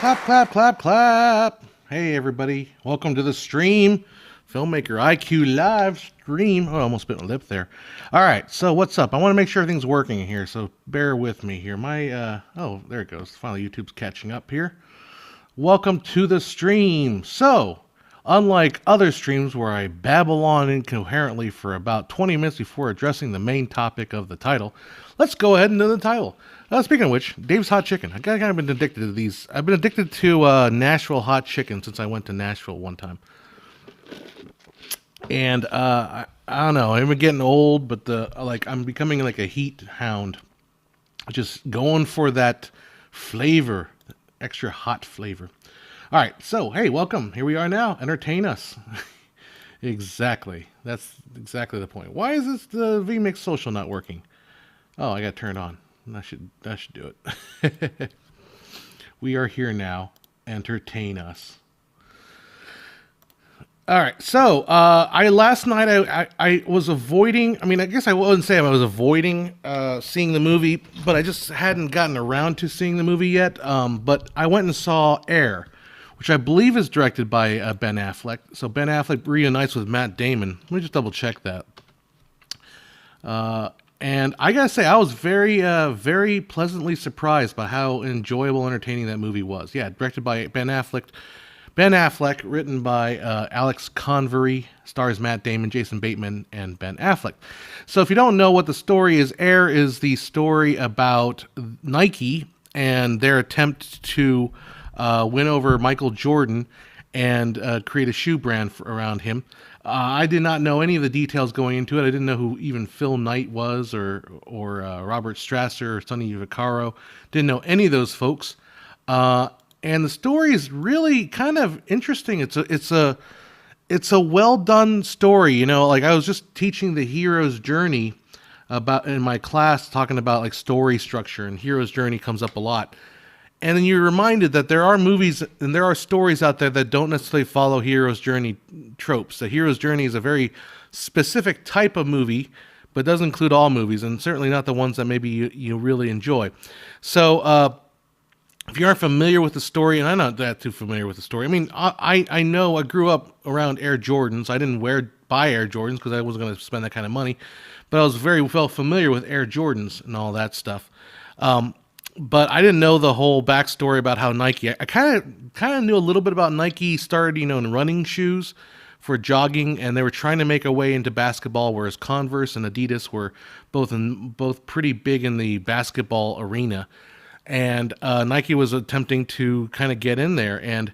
Clap, clap, clap, clap. Hey, everybody. Welcome to the stream. Filmmaker IQ live stream. Oh, I almost bit my lip there. All right. So what's up? I want to make sure everything's working here. So bear with me here. Oh, there it goes. Finally, YouTube's catching up here. Welcome to the stream. So, unlike other streams where I babble on incoherently for about 20 minutes before addressing the main topic of the title, let's go ahead and do the title. Speaking of which, Dave's Hot Chicken. I've kind of been addicted to these. I've been addicted to Nashville hot chicken since I went to Nashville one time. And I don't know. I'm getting old, but I'm becoming like a heat hound. Just going for that flavor, extra hot flavor. All right, so hey, welcome. Here we are now. Entertain us. Exactly. That's exactly the point. Why is the vMix social not working? Oh, I got turned on. That should do it. We are here now. Entertain us. All right. So, last night I was avoiding. I mean, I guess I wouldn't say I was avoiding seeing the movie, but I just hadn't gotten around to seeing the movie yet. But I went and saw Air, which I believe is directed by Ben Affleck. So Ben Affleck reunites with Matt Damon. Let me just double check that. And I gotta say, I was very pleasantly surprised by how enjoyable, entertaining that movie was. Yeah, directed by Ben Affleck. Ben Affleck, written by Alex Convery, stars Matt Damon, Jason Bateman, and Ben Affleck. So if you don't know what the story is, Air is the story about Nike and their attempt to win over Michael Jordan and create a shoe brand around him. I did not know any of the details going into it. I didn't know who even Phil Knight was or Robert Strasser or Sonny Vaccaro. Didn't know any of those folks. And the story is really kind of interesting. It's a well done story. You know, like I was just teaching the hero's journey about in my class, talking about like story structure, and hero's journey comes up a lot. And then you're reminded that there are movies and there are stories out there that don't necessarily follow hero's journey tropes. The hero's journey is a very specific type of movie, but doesn't include all movies, and certainly not the ones that maybe you really enjoy. So if you aren't familiar with the story, and I'm not that too familiar with the story, I mean, I know I grew up around Air Jordans. I didn't buy Air Jordans because I wasn't going to spend that kind of money, but I was very well familiar with Air Jordans and all that stuff. But I didn't know the whole backstory about how Nike. I kind of knew a little bit about Nike. Started, in running shoes for jogging, and they were trying to make a way into basketball, whereas Converse and Adidas were both pretty big in the basketball arena. And Nike was attempting to kind of get in there. And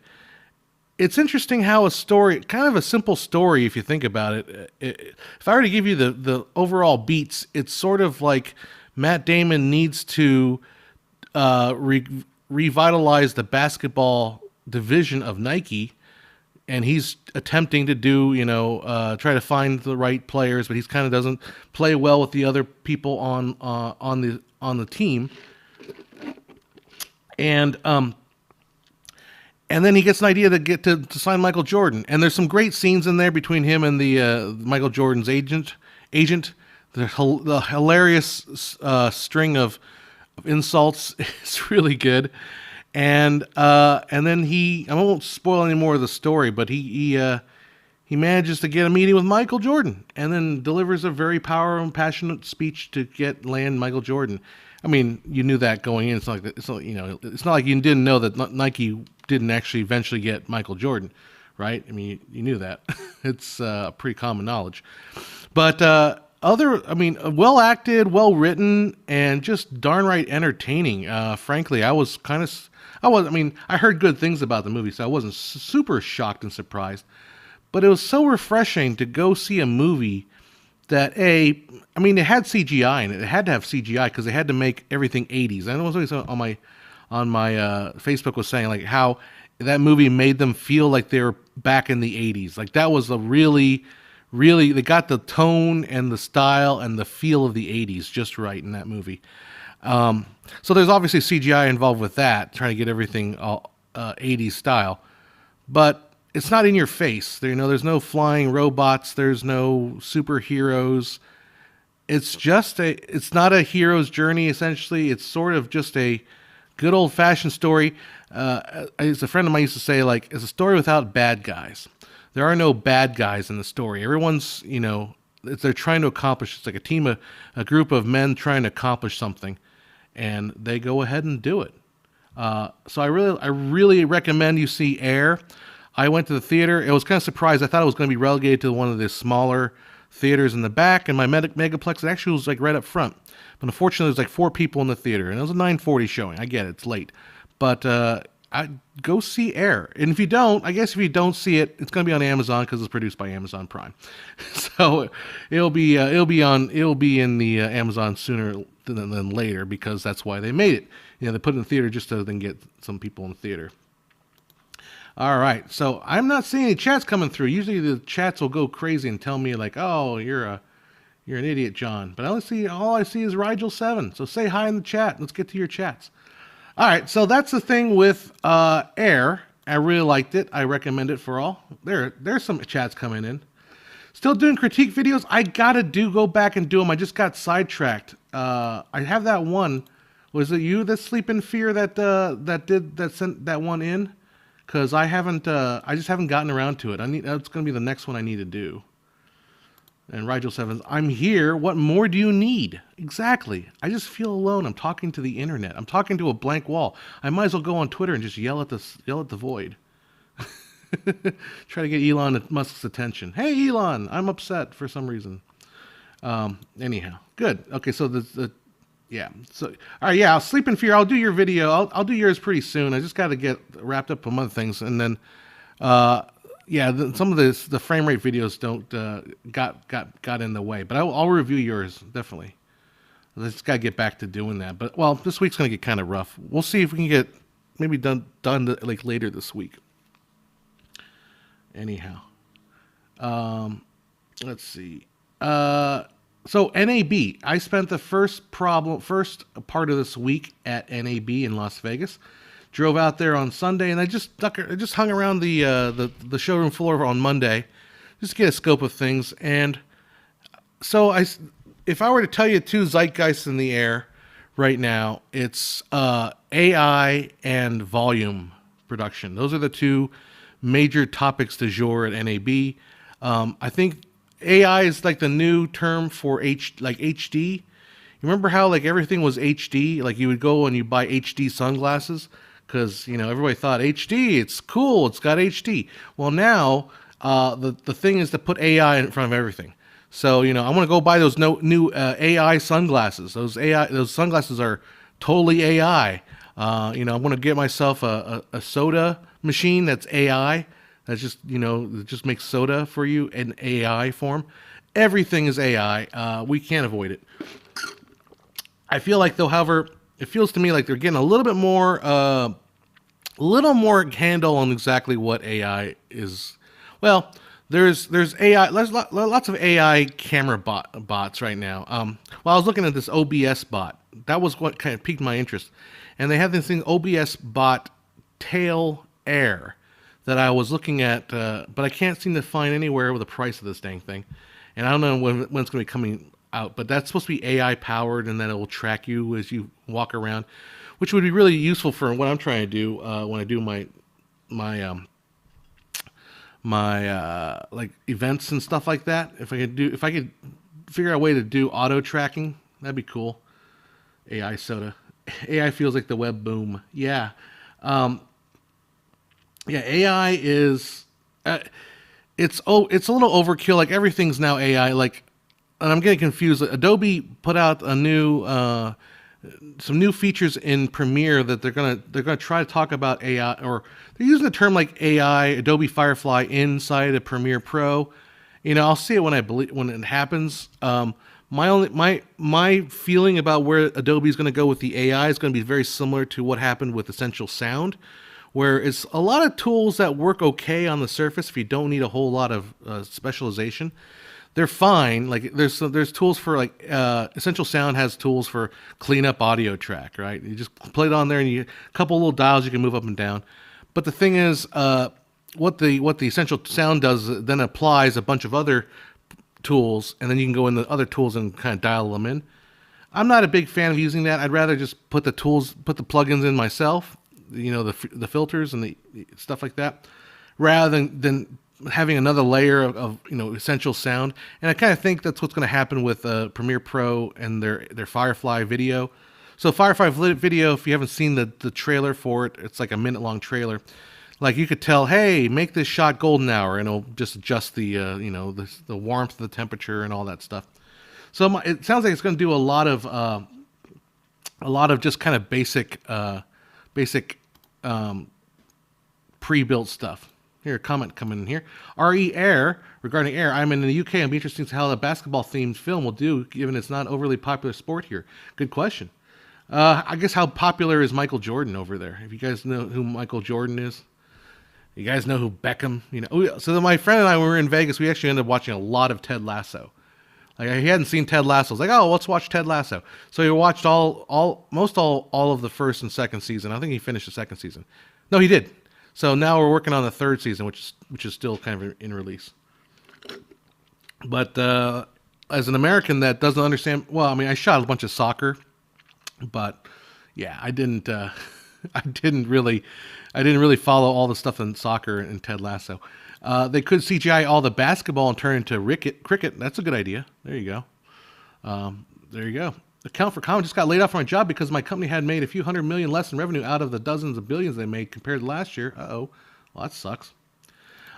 it's interesting how a story, kind of a simple story if you think about it. If I were to give you the overall beats, it's sort of like Matt Damon needs to revitalize the basketball division of Nike, and he's attempting to do, try to find the right players, but he's kind of doesn't play well with the other people on the team. And then he gets an idea to sign Michael Jordan, and there's some great scenes in there between him and the Michael Jordan's agent. The hilarious string of insults is really good, and then I won't spoil any more of the story, but he manages to get a meeting with Michael Jordan, and then delivers a very powerful and passionate speech to land Michael Jordan. I mean, you knew that going in. It's not like you didn't know that Nike didn't actually eventually get Michael Jordan, right? I mean, you knew that. It's pretty common knowledge. But well acted, well written, and just darn right entertaining. Frankly, I heard good things about the movie, so I wasn't super shocked and surprised. But it was so refreshing to go see a movie that it had CGI in it. It had to have CGI because they had to make everything 80s. I know somebody on my Facebook was saying like how that movie made them feel like they were back in the 80s. Like that was a really they got the tone and the style and the feel of the 80s just right in that movie. So there's obviously CGI involved with that, trying to get everything all 80s style. But it's not in your face. There's no flying robots. There's no superheroes. It's not a hero's journey, essentially. It's sort of just a Good old fashioned story. As a friend of mine used to say, like, it's a story without bad guys. There are no bad guys in the story. Everyone's, they're trying to accomplish. It's like a team, a group of men trying to accomplish something, and they go ahead and do it. So I really recommend you see Air. I went to the theater. It was kind of surprised. I thought it was going to be relegated to one of the smaller theaters in the back, and my megaplex it actually was like right up front. But unfortunately, there's like 4 people in the theater, and it was a 9:40 showing. I get it, it's late, but I go see Air. And if you don't, I guess if you don't see it, it's going to be on Amazon because it's produced by Amazon Prime. So it'll be in the Amazon sooner than later because that's why they made it. They put it in the theater just so they can get some people in the theater. All right, so I'm not seeing any chats coming through. Usually the chats will go crazy and tell me like, "Oh, you're an idiot, John." But all I see is Rigel7. So say hi in the chat. Let's get to your chats. All right, so that's the thing with Air. I really liked it. I recommend it for all. There's some chats coming in. Still doing critique videos. I gotta go back and do them. I just got sidetracked. I have that one. Was it you that Sleep in Fear that sent that one in? Because I just haven't gotten around to it. That's going to be the next one I need to do. And Rigel7, I'm here. What more do you need? Exactly. I just feel alone. I'm talking to the internet. I'm talking to a blank wall. I might as well go on Twitter and just yell at the void. Try to get Elon Musk's attention. Hey, Elon, I'm upset for some reason. Anyhow, good. Okay, so yeah. So, all right. Yeah, I'll Sleep in Fear. I'll do your video. I'll do yours pretty soon. I just got to get wrapped up on other things, and then, some of the frame rate videos don't got in the way. But I'll review yours definitely. I just got to get back to doing that. But this week's gonna get kind of rough. We'll see if we can get maybe done like later this week. Anyhow, let's see. So NAB, I spent the first part of this week at NAB in Las Vegas. Drove out there on Sunday, and I just hung around the showroom floor on Monday, just to get a scope of things. And so if I were to tell you 2 zeitgeists in the air right now, it's AI and volume production. Those are the 2 major topics du jour at NAB. I think AI is like the new term for HD. You remember how like everything was HD? Like you would go and you buy HD sunglasses because everybody thought HD, it's cool, it's got HD. Well, now the thing is to put AI in front of everything. So I want to go buy those new AI sunglasses. Those sunglasses are totally AI. I want to get myself a soda machine that's AI. That's just, it just makes soda for you in AI form. Everything is AI. We can't avoid it. I feel like, though, however, it feels to me like they're getting a little bit more, handle on exactly what AI is. Well, there's AI. There's lots of AI camera bots right now. I was looking at this OBS bot. That was what kind of piqued my interest. And they have this thing, OBS bot Tail Air, that I was looking at, but I can't seem to find anywhere with the price of this dang thing. And I don't know when it's going to be coming out, but that's supposed to be AI powered, and then it will track you as you walk around, which would be really useful for what I'm trying to do when I do my like events and stuff like that. If I could figure out a way to do auto tracking, that'd be cool. AI soda. AI feels like the web boom. Yeah. Yeah, AI is it's a little overkill. Like everything's now AI. Like, and I'm getting confused. Adobe put out a new some new features in Premiere that they're gonna try to talk about AI, or they're using the term like AI, Adobe Firefly inside of Premiere Pro. I'll see it when it happens. My feeling about where Adobe is going to go with the AI is going to be very similar to what happened with Essential Sound, where it's a lot of tools that work okay on the surface if you don't need a whole lot of specialization. They're fine. Like there's tools for like Essential Sound has tools for clean up audio track, right? You just play it on there and a couple little dials you can move up and down. But the thing is, what the Essential Sound does then applies a bunch of other tools, and then you can go in the other tools and kind of dial them in. I'm not a big fan of using that. I'd rather just put the tools, put the plugins in myself, the filters and the stuff like that, rather than having another layer of essential sound. And I kind of think that's what's going to happen with Premiere Pro and their Firefly video. So Firefly video, if you haven't seen the trailer for it, it's like a minute long trailer. Like you could tell, hey, make this shot golden hour, and it'll just adjust the warmth, the temperature, and all that stuff. So it sounds like it's going to do a lot of just kind of basic pre-built stuff. Here, a comment coming in here. RE Air, regarding Air, I'm in the UK. It'll be interesting to see how the basketball-themed film will do, given it's not overly popular sport here. Good question. I guess how popular is Michael Jordan over there? If you guys know who Michael Jordan is, you guys know who Beckham. So my friend and I, when we were in Vegas, we actually ended up watching a lot of Ted Lasso. Like he hadn't seen Ted Lasso. I was like, oh, let's watch Ted Lasso. So he watched all of the first and second season. I think he finished the second season. No, he did. So now we're working on the third season, which is still kind of in release. But as an American that doesn't understand, well, I mean, I shot a bunch of soccer, but yeah, I didn't really follow all the stuff in soccer and Ted Lasso. They could CGI all the basketball and turn into cricket. That's a good idea. There you go. There you go. Account for Comment just got laid off from my job because my company had made a few $100 million less in revenue out of the dozens of billions they made compared to last year. Uh-oh. Well, that sucks.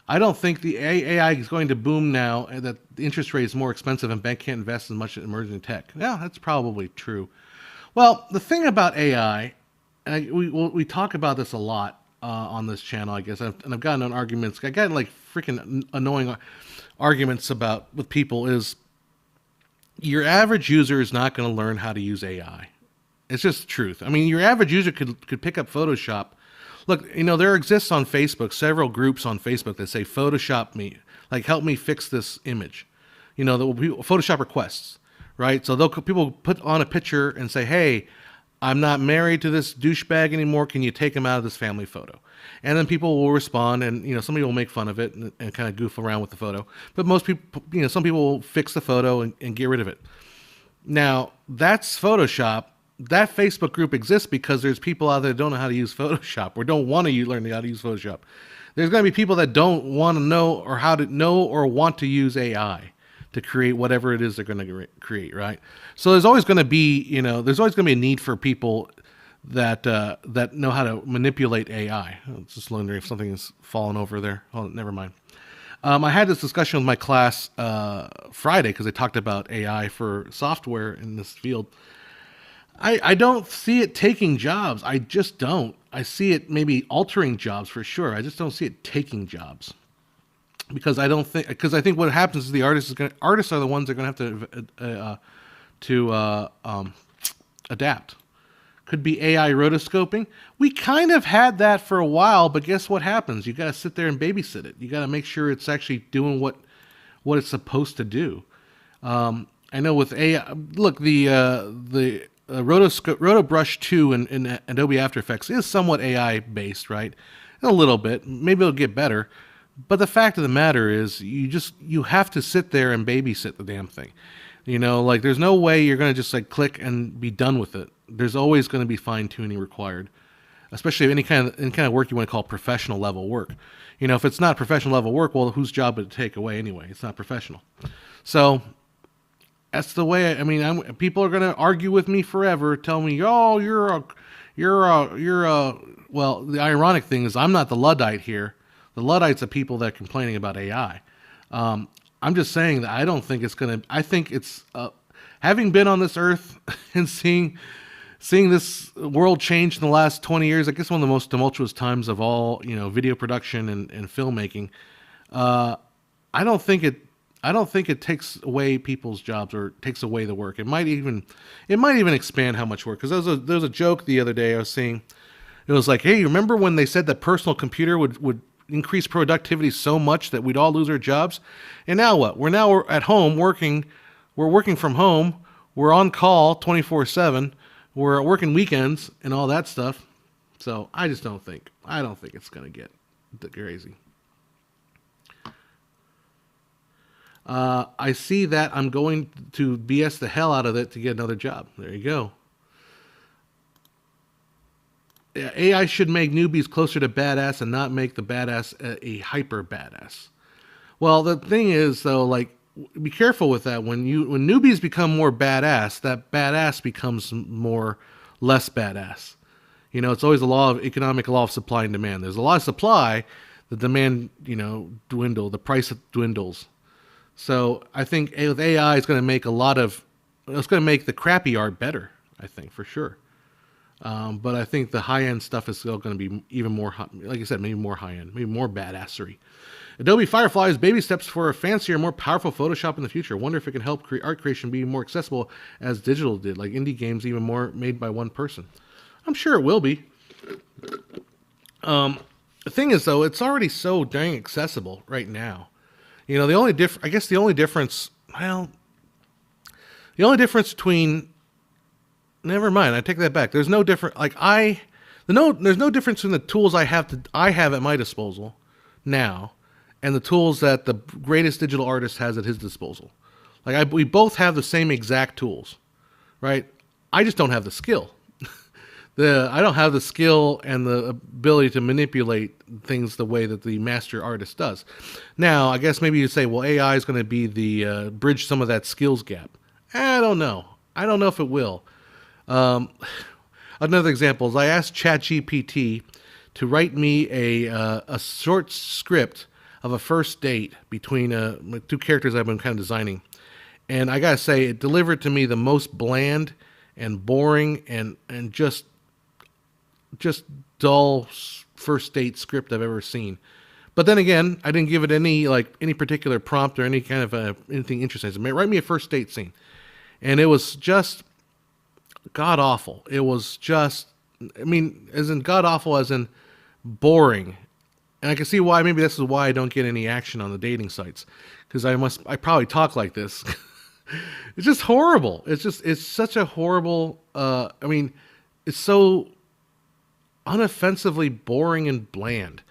I don't think the AI is going to boom now and that the interest rate is more expensive and bank can't invest as much in emerging tech. Yeah, that's probably true. Well, the thing about AI, and we talk about this a lot on this channel, I guess, and I've gotten in arguments. I got like freaking annoying arguments with people is your average user is not going to learn how to use AI. It's just the truth. I mean, your average user could pick up Photoshop. Look, there exists on Facebook several groups on Facebook that say Photoshop me, like help me fix this image. There will be Photoshop requests, right? So people put on a picture and say, hey, I'm not married to this douchebag anymore. Can you take him out of this family photo? And then people will respond, and somebody will make fun of it and kind of goof around with the photo. But most people, some people will fix the photo and get rid of it. Now that's Photoshop. That Facebook group exists because there's people out there that don't know how to use Photoshop or don't want to learn how to use Photoshop. There's going to be people that don't want to know or how to know or want to use AI to create whatever it is they're going to create, right? So there's always going to be, there's always going to be a need for people that know how to manipulate AI. I'm just wondering if something is falling over there. Oh, never mind. I had this discussion with my class Friday because they talked about AI for software in this field. I don't see it taking jobs. I just don't. I see it maybe altering jobs for sure. I just don't see it taking jobs. Because I think what happens is the artists are the ones that are going to have to adapt. Could be AI rotoscoping. We kind of had that for a while, but guess what happens? You got to sit there and babysit it. You got to make sure it's actually doing what it's supposed to do. I know with AI, look, the Rotobrush 2 in Adobe After Effects is somewhat AI based, right? A little bit. Maybe it'll get better. But the fact of the matter is you have to sit there and babysit the damn thing. Like there's no way you're going to just like click and be done with it. There's always going to be fine tuning required, especially any kind of work you want to call professional level work. If it's not professional level work, well, whose job would it take away anyway? It's not professional. So that's the way. People are going to argue with me forever, tell me, "Oh, you're a." Well, the ironic thing is, I'm not the Luddite here. The Luddites are people that are complaining about AI. I'm just saying that I don't think it's going to. I think it's having been on this earth and seeing this world change in the last 20 years. I guess one of the most tumultuous times of all, video production and filmmaking. I don't think it takes away people's jobs or takes away the work. It might even expand how much work. Because there was a joke the other day I was seeing. It was like, hey, remember when they said that personal computer would increase productivity so much that we'd all lose our jobs? And now what? We're at home working. We're working from home. We're on call 24/7. We're working weekends and all that stuff. So I don't think it's going to get crazy. I see that I'm going to BS the hell out of it to get another job. There you go. Yeah, AI should make newbies closer to badass and not make the badass a hyper badass. Well, the thing is though, like, be careful with that. When newbies become more badass, that badass becomes more less badass. You know, it's always a law of economic law of supply and demand. There's a lot of supply, the demand, the price dwindles. So I think with AI, it's going to make it's going to make the crappy art better. I think for sure. But I think the high end stuff is still going to be even more, like I said, maybe more high end, maybe more badassery. Adobe Firefly is baby steps for a fancier, more powerful Photoshop in the future. Wonder if it can help art creation be more accessible as digital did, like indie games, even more made by one person. I'm sure it will be. The thing is, though, it's already so dang accessible right now. You know, the only difference, between, never mind, I take that back. There's no different, there's no difference in the tools I have at my disposal now and the tools that the greatest digital artist has at his disposal. We both have the same exact tools, right? I just don't have the skill. I don't have the skill and the ability to manipulate things the way that the master artist does. Now, I guess maybe you say, well, AI is going to be the bridge some of that skills gap. I don't know. I don't know if it will. Another example is I asked ChatGPT to write me a short script of a first date between two characters I've been kind of designing. And I got to say, it delivered to me the most bland and boring and just dull first date script I've ever seen. But then again, I didn't give it any particular prompt or any kind of anything interesting. I said, write me a first date scene. And it was just god awful. It was just, as in god awful, as in boring. And I can see why. Maybe this is why I don't get any action on the dating sites, because I probably talk like this. It's just horrible. It's such a horrible. It's so unoffensively boring and bland.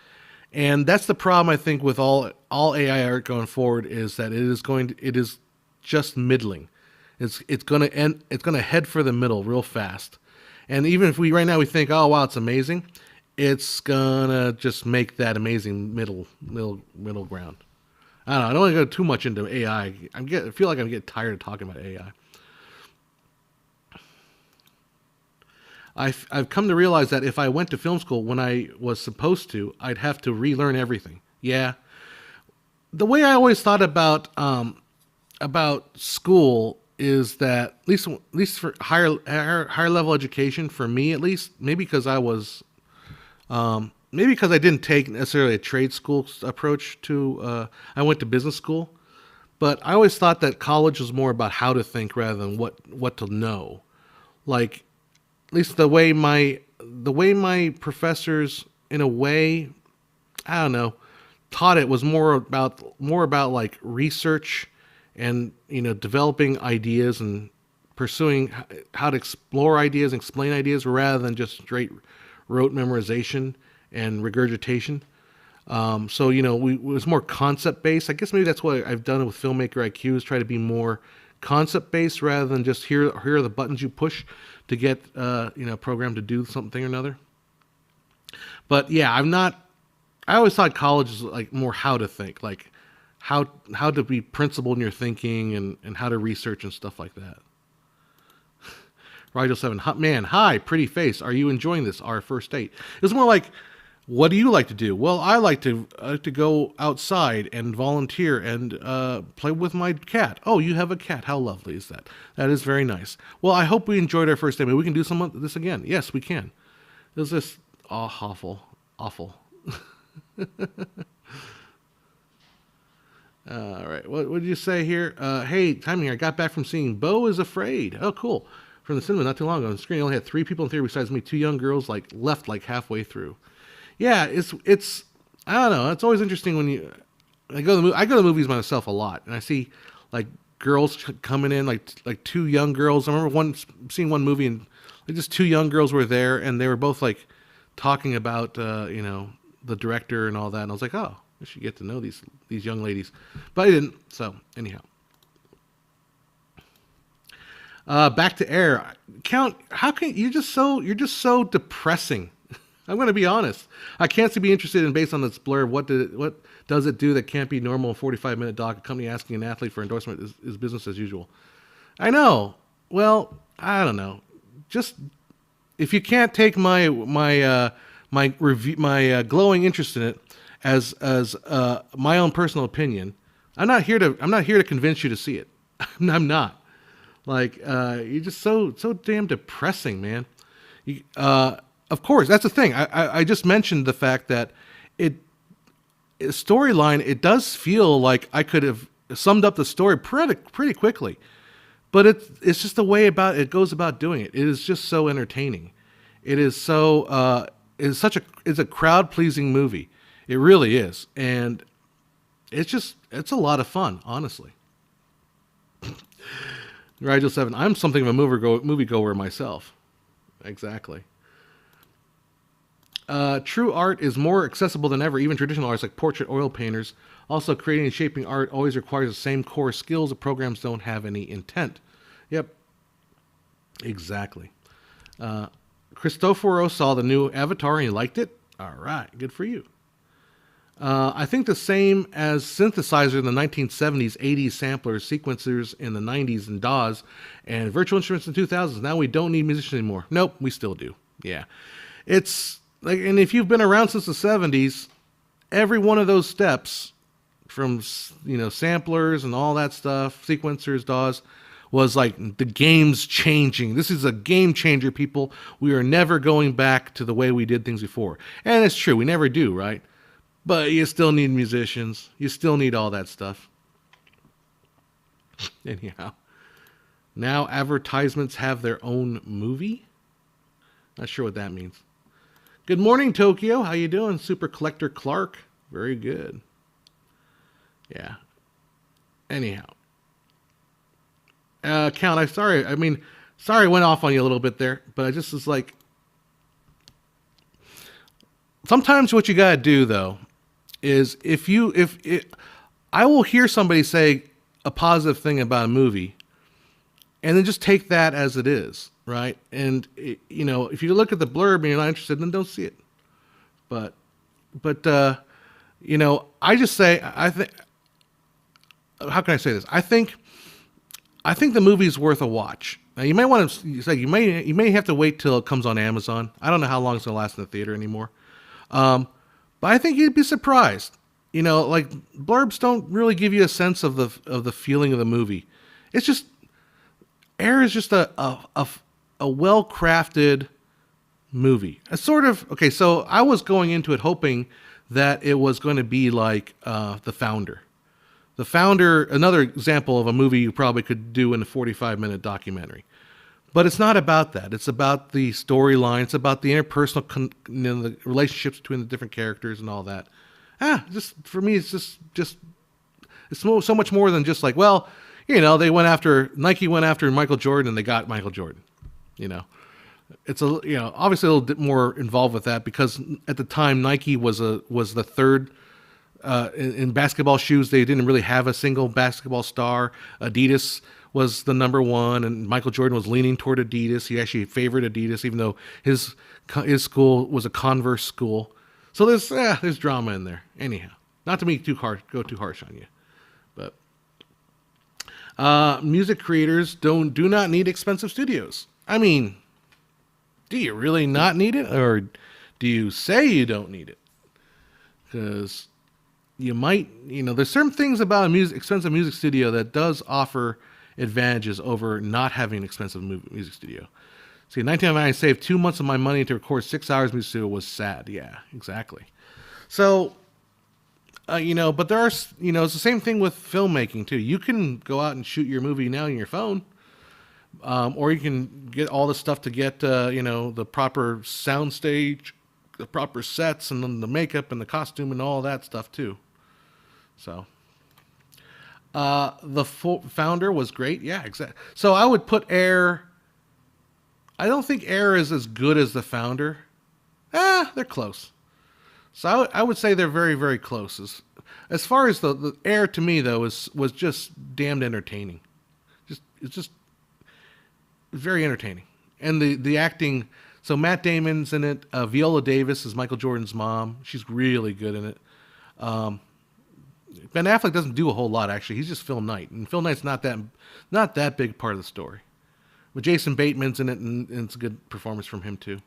And that's the problem, I think, with all AI art going forward, is that it is just middling. It's going to head for the middle real fast. And even if right now we think, oh wow, it's amazing, it's gonna just make that amazing middle ground. I don't know. I don't want to go too much into AI. I feel like I'm getting tired of talking about AI. I've come to realize that if I went to film school when I was supposed to, I'd have to relearn everything. Yeah. The way I always thought about school is that at least for higher level education, for me at least, maybe because I didn't take necessarily a trade school approach to, I went to business school, but I always thought that college was more about how to think rather than what to know. Like, at least the way my professors, in a way, I don't know, taught it was more about like research and, developing ideas and pursuing how to explore ideas and explain ideas rather than just straight rote memorization and regurgitation. So it was more concept based. I guess maybe that's what I've done with Filmmaker IQ, is try to be more concept based rather than just here are the buttons you push to get a program to do something or another. But yeah, I always thought college is like more how to think, like how to be principled in your thinking and how to research and stuff like that. Rigel 7, man, hi, pretty face. Are you enjoying this, our first date? It was more like, what do you like to do? Well, I like to go outside and volunteer and play with my cat. Oh, you have a cat. How lovely is that? That is very nice. Well, I hope we enjoyed our first date. Maybe we can do some of this again. Yes, we can. It was just awful. All right. What did you say here? Hey, time here. I got back from seeing Beau is Afraid. Oh, cool. From the cinema not too long ago. On the screen, I only had 3 people in theater besides me. 2 young girls left halfway through. Yeah, it's I don't know. It's always interesting when I go to the movies myself a lot, and I see like girls coming in, like 2 young girls. I remember seeing one movie and just 2 young girls were there, and they were both like talking about the director and all that, and I was like, oh, I should get to know these young ladies, but I didn't. So anyhow, back to Air. Count, how can you're just so depressing. I'm going to be honest. I can't be interested in based on this blurb. What does it do that can't be normal? 45-minute doc. A company asking an athlete for endorsement is business as usual. I know. Well, I don't know. Just if you can't take my review, my glowing interest in it as my own personal opinion, I'm not here to convince you to see it. I'm not. Like you're just so damn depressing, man. Of course, that's the thing. I just mentioned the fact that storyline. It does feel like I could have summed up the story pretty quickly, but it's just the way it goes about doing it. It is just so entertaining. It is so it's a crowd pleasing movie. It really is, and it's a lot of fun, honestly. Rigel 7. I'm something of a moviegoer myself. Exactly. True art is more accessible than ever. Even traditional arts like portrait oil painters. Also, creating and shaping art always requires the same core skills. The programs don't have any intent. Yep. Exactly. Cristoforo saw the new Avatar and he liked it. All right. Good for you. I think the same as synthesizer in the 1970s, 80s samplers, sequencers in the 90s, and DAWs, and virtual instruments in the 2000s. Now we don't need musicians anymore. Nope, we still do. Yeah. It's like, and if you've been around since the 70s, every one of those steps from, samplers and all that stuff, sequencers, DAWs, was like the game's changing. This is a game changer, people. We are never going back to the way we did things before. And it's true, we never do, right? But you still need musicians. You still need all that stuff. Anyhow. Now advertisements have their own movie? Not sure what that means. Good morning, Tokyo. How you doing? Super Collector Clark. Very good. Yeah. Anyhow. Count, sorry I went off on you a little bit there, but I just was like, sometimes what you gotta do though is I will hear somebody say a positive thing about a movie and then just take that as it is, right? And if you look at the blurb and you're not interested, then don't see it. But I just say, I think, how can I say this? I think the movie's worth a watch. Now you may want to say you may have to wait till it comes on Amazon. I don't know how long it's gonna last in the theater anymore. But I think you'd be surprised. Like blurbs don't really give you a sense of the feeling of the movie. It's just Air is just a well-crafted movie. A sort of okay. So I was going into it hoping that it was going to be like The Founder. The Founder, another example of a movie you probably could do in a 45-minute documentary. But it's not about that. It's about the storyline. It's about the interpersonal, the relationships between the different characters and all that. Just for me, it's just it's so much more than just like, well, Nike went after Michael Jordan and they got Michael Jordan. It's obviously a little bit more involved with that because at the time Nike was the third. In basketball shoes, they didn't really have a single basketball star. Adidas was the number one, and Michael Jordan was leaning toward Adidas. He actually favored Adidas, even though his school was a Converse school. So there's drama in there. Anyhow, not to go too harsh on you, but music creators do not need expensive studios. I mean, do you really not need it, or do you say you don't need it? Because you might, there's certain things about expensive music studio that does offer advantages over not having an expensive music studio. See, in 1999, I saved 2 months of my money to record 6 hours music studio was sad. Yeah, exactly. So, but there are, it's the same thing with filmmaking too. You can go out and shoot your movie now on your phone, or you can get all the stuff to get, the proper sound stage, the proper sets, and then the makeup and the costume and all that stuff too. So, the Founder was great. Yeah, exactly. So I would put Air. I don't think Air is as good as the Founder. They're close. So I would say they're very, very close As far as the Air to me though was just damned entertaining. It's just very entertaining, and the acting. So Matt Damon's in it. Viola Davis is Michael Jordan's mom. She's really good in it. Um, Ben Affleck doesn't do a whole lot actually. He's just Phil Knight, and Phil Knight's not that big part of the story. But Jason Bateman's in it, and it's a good performance from him too.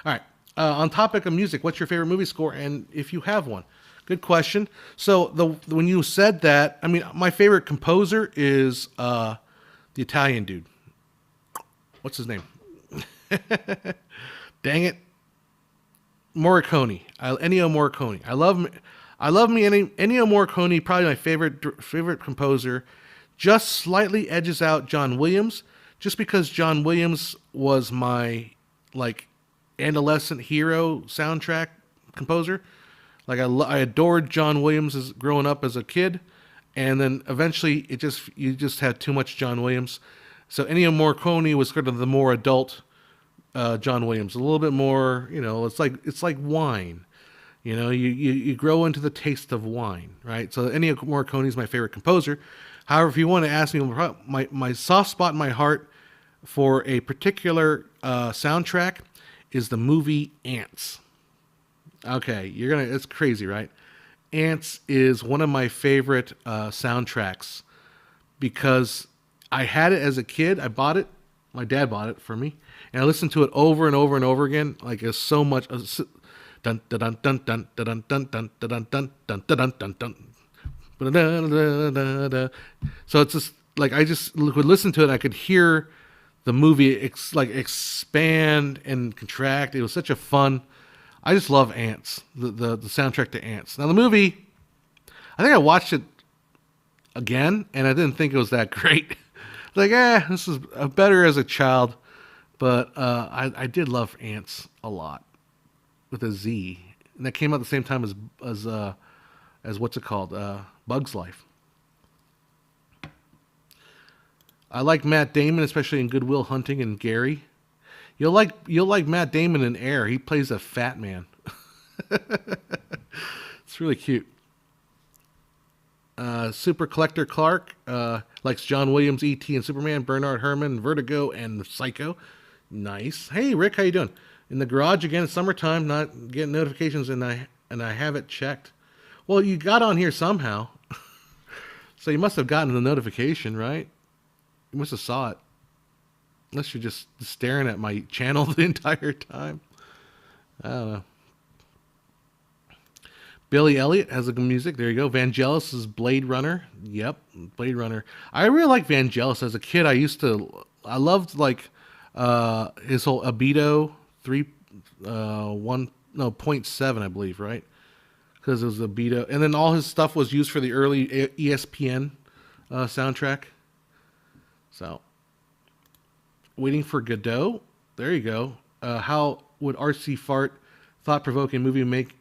All right. On topic of music, what's your favorite movie score, and if you have one? Good question. So when you said that, I mean, my favorite composer is the Italian dude. What's his name? Dang it, Morricone. Ennio Morricone. I love me Ennio Morricone. Probably my favorite composer. Just slightly edges out John Williams, just because John Williams was my like adolescent hero soundtrack composer. Like I adored John Williams as growing up as a kid, and then eventually you just had too much John Williams. So Ennio Morricone was sort of the more adult John Williams, a little bit more. It's like wine. You grow into the taste of wine, right? So Ennio Morricone is my favorite composer. However, if you want to ask me, my soft spot in my heart for a particular soundtrack is the movie Ants. Okay, it's crazy, right? Ants is one of my favorite soundtracks because I had it as a kid. I bought it. My dad bought it for me, and I listened to it over and over and over again. Like it's so much. Dun dun dun dun dun dun dun dun dun dun dun dun dun dun. So it's just like I just would listen to it. And I could hear the movie expand and contract. It was such a fun. I just love Ants. The soundtrack to Ants. Now the movie, I think I watched it again, and I didn't think it was that great. Like, this is better as a child, but I did love Ants a lot with a Z, and that came out at the same time as what's it called, Bug's Life. I like Matt Damon, especially in Good Will Hunting and Gary. You'll like Matt Damon in Air. He plays a fat man. It's really cute. Super Collector Clark likes John Williams, E.T. and Superman, Bernard Herrmann, Vertigo, and Psycho. Nice. Hey, Rick, how you doing? In the garage again. It's summertime. Not getting notifications, and I have it checked. Well, you got on here somehow, so you must have gotten the notification, right? You must have saw it, unless you're just staring at my channel the entire time. I don't know. Billy Elliot has a good music. There you go. Vangelis is Blade Runner. Yep, Blade Runner. I really like Vangelis. As a kid, I loved like his whole Abito 0.7, I believe, right? Because it was Abito, and then all his stuff was used for the early ESPN soundtrack. So, Waiting for Godot. There you go. How would R.C. Fart thought-provoking movie make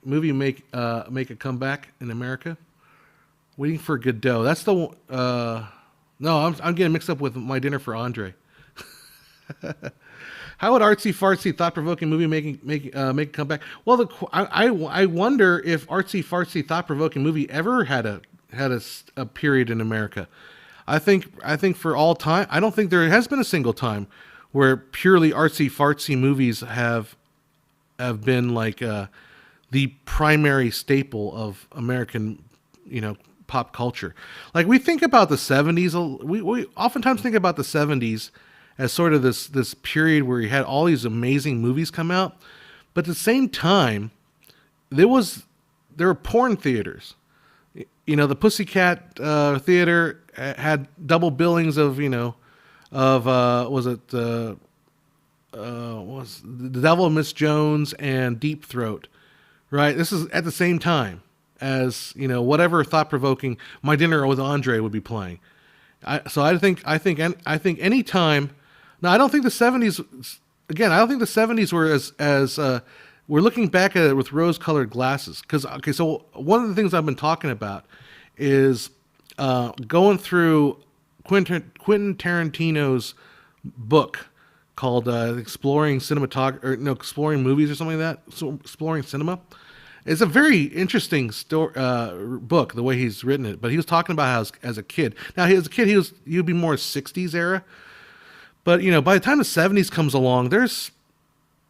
a comeback in America? Waiting for Godot. That's the one. No, I'm getting mixed up with My Dinner for Andre. How would artsy fartsy thought-provoking movie make a comeback? Well, I wonder if artsy fartsy thought-provoking movie ever had a period in America. I think for all time, I don't think there has been a single time where purely artsy fartsy movies have been like the primary staple of American, pop culture. Like we think about the 70s, we oftentimes think about the 70s as sort of this period where you had all these amazing movies come out, but at the same time, there were porn theaters. The Pussycat Theater had double billings of was The Devil and Miss Jones and Deep Throat, right? This is at the same time as whatever thought-provoking My Dinner with Andre would be playing. I think any time. Now I don't think the 70s. Again, I don't think the 70s were as we're looking back at it with rose-colored glasses. So one of the things I've been talking about is going through Quentin Tarantino's book called Exploring Movies or something like that. So Exploring Cinema. It's a very interesting story, book, the way he's written it. But he was talking about how as a kid. Now, as a kid, he'd be more '60s era. But by the time the '70s comes along, there's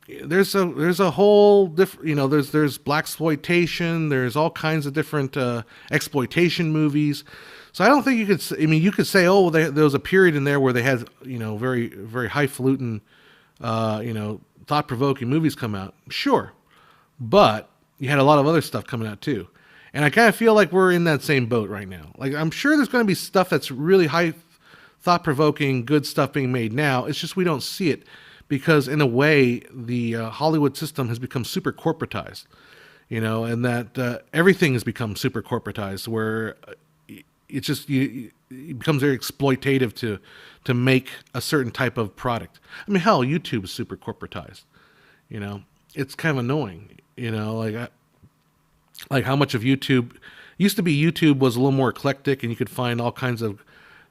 a whole different, there's black exploitation, there's all kinds of different exploitation movies. So I don't think you could. I mean, you could say, oh, there was a period in there where they had very very highfalutin, thought provoking movies come out. Sure, but you had a lot of other stuff coming out too. And I kind of feel like we're in that same boat right now. Like, I'm sure there's going to be stuff that's really high thought provoking, good stuff being made now. It's just we don't see it because, in a way, the Hollywood system has become super corporatized, and that everything has become super corporatized, where it's just it becomes very exploitative to make a certain type of product. I mean, hell, YouTube is super corporatized. It's kind of annoying. Like how much of YouTube used to be. YouTube was a little more eclectic, and you could find all kinds of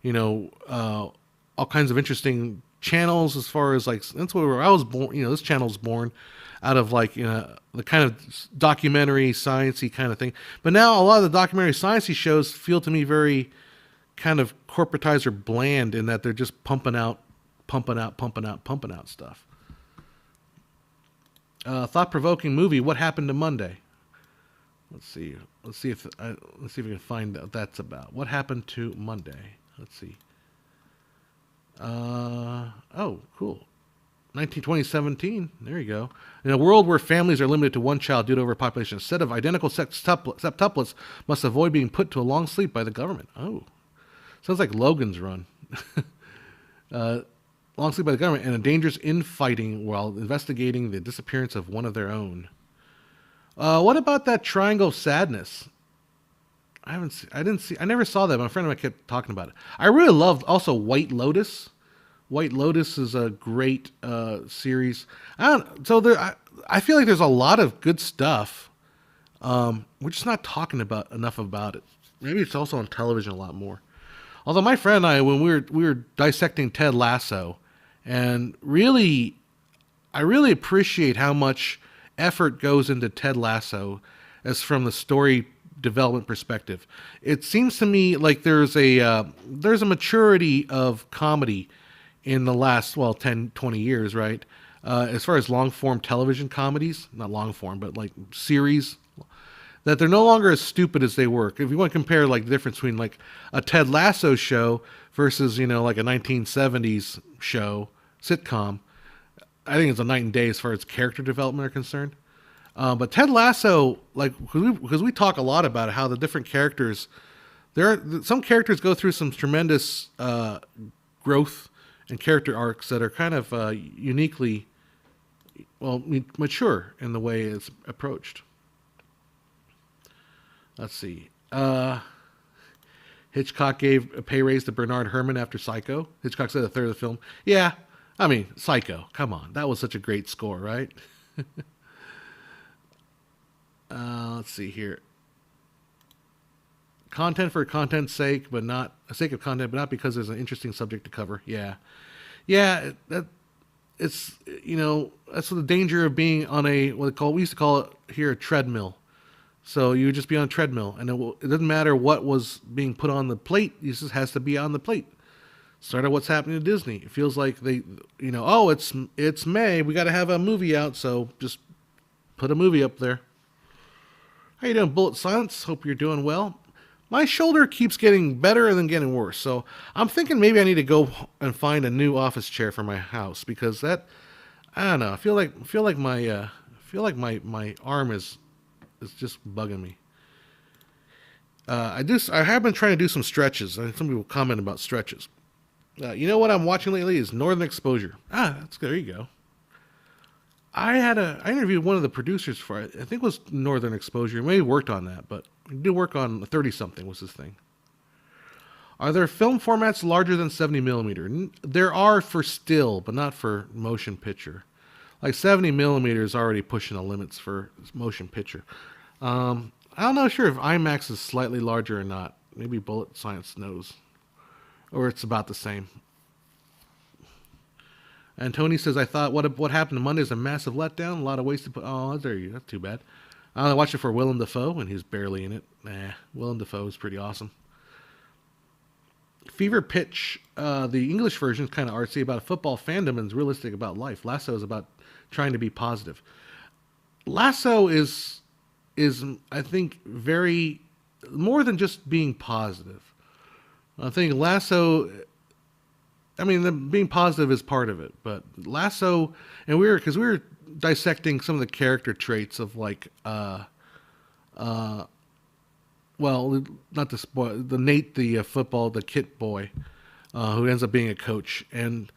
all kinds of interesting channels. As far as like, that's where I was born. This channel's born out of like the kind of documentary sciencey kind of thing. But now a lot of the documentary sciencey shows feel to me very kind of corporatized or bland, in that they're just pumping out stuff. Thought provoking movie. What happened to Monday? Let's see. Let's see if we can find out what that's about. What happened to Monday? Let's see. Oh, cool. 2017. There you go. In a world where families are limited to one child due to overpopulation, a set of identical septuplets must avoid being put to a long sleep by the government. Oh, sounds like Logan's Run. Long sleep by the government and a dangerous infighting while investigating the disappearance of one of their own. What about that Triangle of Sadness? I never saw that. My friend and I kept talking about it. I really loved also White Lotus. White Lotus is a great series. I feel like there's a lot of good stuff. We're just not talking about enough about it. Maybe it's also on television a lot more. Although my friend and I, when we were dissecting Ted Lasso, and I really appreciate how much effort goes into Ted Lasso, as from the story development perspective. It seems to me like there's a maturity of comedy in the last 10, 20 years, right? As far as long form television comedies, not long form, but like series, that they're no longer as stupid as they were. If you want to compare like the difference between like a Ted Lasso show versus like a 1970s show sitcom, I think it's a night and day as far as character development are concerned. But Ted Lasso, like, because we talk a lot about how the different characters, some characters go through some tremendous growth and character arcs that are kind of uniquely, mature in the way it's approached. Let's see. Hitchcock gave a pay raise to Bernard Herrmann after Psycho. Hitchcock said a third of the film. Yeah, I mean, Psycho. Come on. That was such a great score, right? Let's see here. Content for content's sake, but not sake of content, but not because there's an interesting subject to cover. Yeah. It's that's the danger of being on we used to call it here a treadmill. So you would just be on a treadmill, and it doesn't matter what was being put on the plate. It just has to be on the plate. Start at what's happening to Disney. It feels like they, it's May. We got to have a movie out, so just put a movie up there. How you doing, Bullet Silence? Hope you're doing well. My shoulder keeps getting better and then getting worse, so I'm thinking maybe I need to go and find a new office chair for my house, because I don't know. I feel like my arm is just bugging me. I have been trying to do some stretches. Some people comment about stretches. You know what I'm watching lately is Northern Exposure. That's good. There you go. I interviewed one of the producers for it. I think it was Northern Exposure. Maybe worked on that, but he did work on 30-something was his thing. Are there film formats larger than 70 millimeter? There are for still, but not for motion picture. Like 70 millimeter is already pushing the limits for motion picture. I'm not sure if IMAX is slightly larger or not. Maybe Bullet Science knows. Or it's about the same. And Tony says, I thought what happened to Monday is a massive letdown. A lot of ways to put. Oh, there you. That's too bad. I watched it for Willem Dafoe, and he's barely in it. Willem Dafoe is pretty awesome. Fever Pitch, the English version is kind of artsy about a football fandom and is realistic about life. Lasso is about trying to be positive. Lasso is I think very more than just being positive. I think Lasso, I mean, being positive is part of it, but Lasso, and because we were dissecting some of the character traits of like, well, not to spoil the Nate, the football, the kit boy, who ends up being a coach, and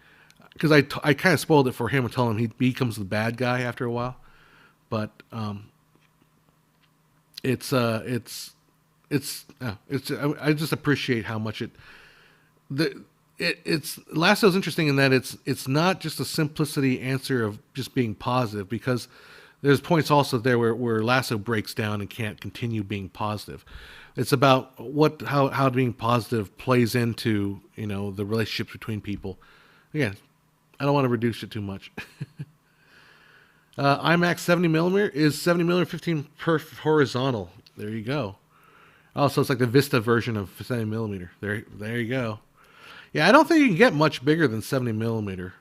because I kind of spoiled it for him and told him he becomes the bad guy after a while, but I just appreciate how much it's Lasso's interesting in that it's not just a simplicity answer of just being positive, because there's points also there where Lasso breaks down and can't continue being positive. It's about how being positive plays into, the relationships between people. Again, I don't want to reduce it too much. IMAX 70 millimeter is 70 millimeter 15 per horizontal. There you go. Oh, so it's like the Vista version of 70 millimeter. There you go. Yeah, I don't think you can get much bigger than 70 millimeter.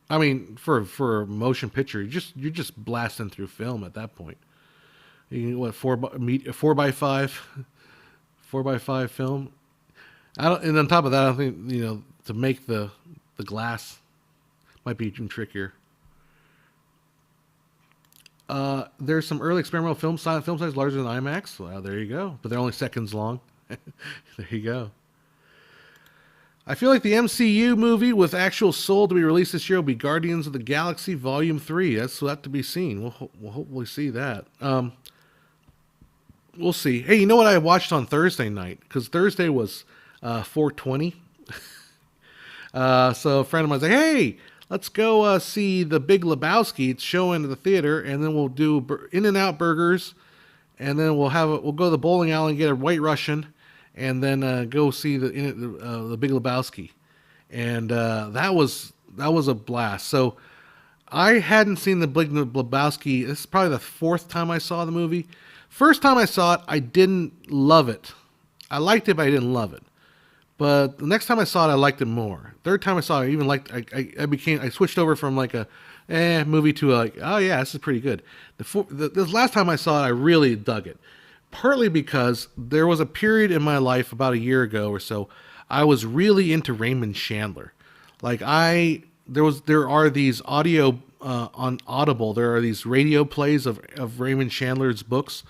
I mean, for a motion picture, you're just blasting through film at that point. You can, what, 4x5 film. And on top of that, I don't think to make the glass might be even trickier. There's some early experimental film size larger than IMAX. Well, there you go. But they're only seconds long. There you go. I feel like the MCU movie with actual soul to be released this year will be Guardians of the Galaxy Volume 3. That's to be seen. We'll hopefully see that. We'll see. Hey, you know what I watched on Thursday night? Because Thursday was 420. So a friend of mine said, hey, let's go see The Big Lebowski. It's showing at the theater, and then we'll do In-N-Out burgers, and then we'll go to the bowling alley and get a White Russian, and then go see the Big Lebowski, and that was a blast. So I hadn't seen the Big Lebowski. This is probably the fourth time I saw the movie. First time I saw it, I didn't love it. I liked it, but I didn't love it. But the next time I saw it, I liked it more. Third time I saw it, I even liked. I switched over from like a movie to like, oh yeah, this is pretty good. The last time I saw it, I really dug it. Partly because there was a period in my life about a year ago or so, I was really into Raymond Chandler. Like there are these audio on Audible. There are these radio plays of Raymond Chandler's books,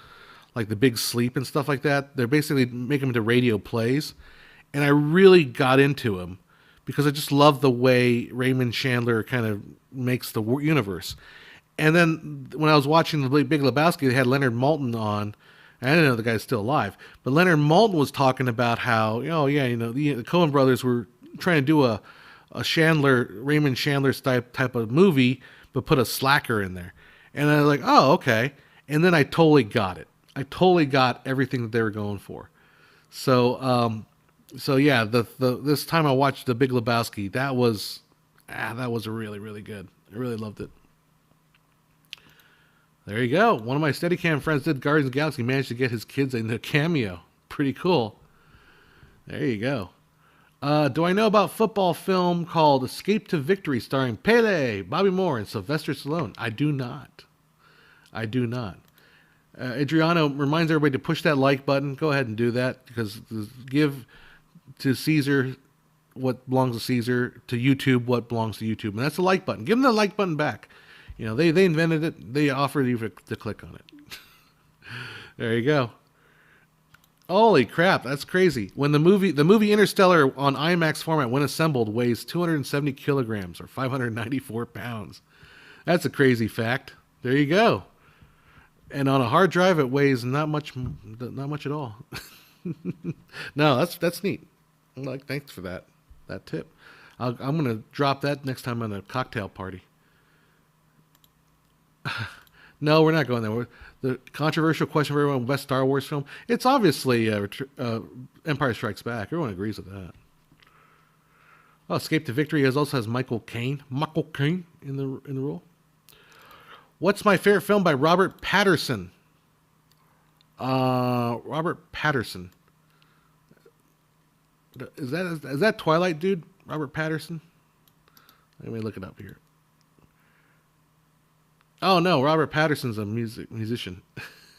like The Big Sleep and stuff like that. They're basically making them into radio plays. And I really got into him because I just love the way Raymond Chandler kind of makes the universe. And then when I was watching The Big Lebowski, they had Leonard Maltin on. I didn't know the guy's still alive, but Leonard Maltin was talking about how, the Coen brothers were trying to do a Raymond Chandler type of movie, but put a slacker in there. And I was like, oh, okay. And then I totally got it. I totally got everything that they were going for. So yeah, this time I watched The Big Lebowski, that was really, really good. I really loved it. There you go. One of my Steadicam friends did Guardians of the Galaxy, managed to get his kids in a cameo. Pretty cool. There you go. Do I know about football film called Escape to Victory starring Pele, Bobby Moore, and Sylvester Stallone? I do not. Adriano reminds everybody to push that like button. Go ahead and do that, because give to Caesar what belongs to Caesar, to YouTube what belongs to YouTube. And that's the like button. Give them the like button back. They invented it. They offered you to click on it. There you go. Holy crap, that's crazy. When the movie Interstellar on IMAX format, when assembled, weighs 270 kilograms or 594 pounds. That's a crazy fact. There you go. And on a hard drive, it weighs not much at all. No, that's neat. Thanks for that tip. I'm gonna drop that next time on a cocktail party. No, we're not going there. The controversial question for everyone: best Star Wars film? It's obviously Empire Strikes Back. Everyone agrees with that. Oh, Escape to Victory also has Michael Caine in the role. What's my favorite film by Robert Pattinson? Robert Patterson. Is that Twilight dude? Robert Patterson? Let me look it up here. Oh no, Robert Patterson's a musician.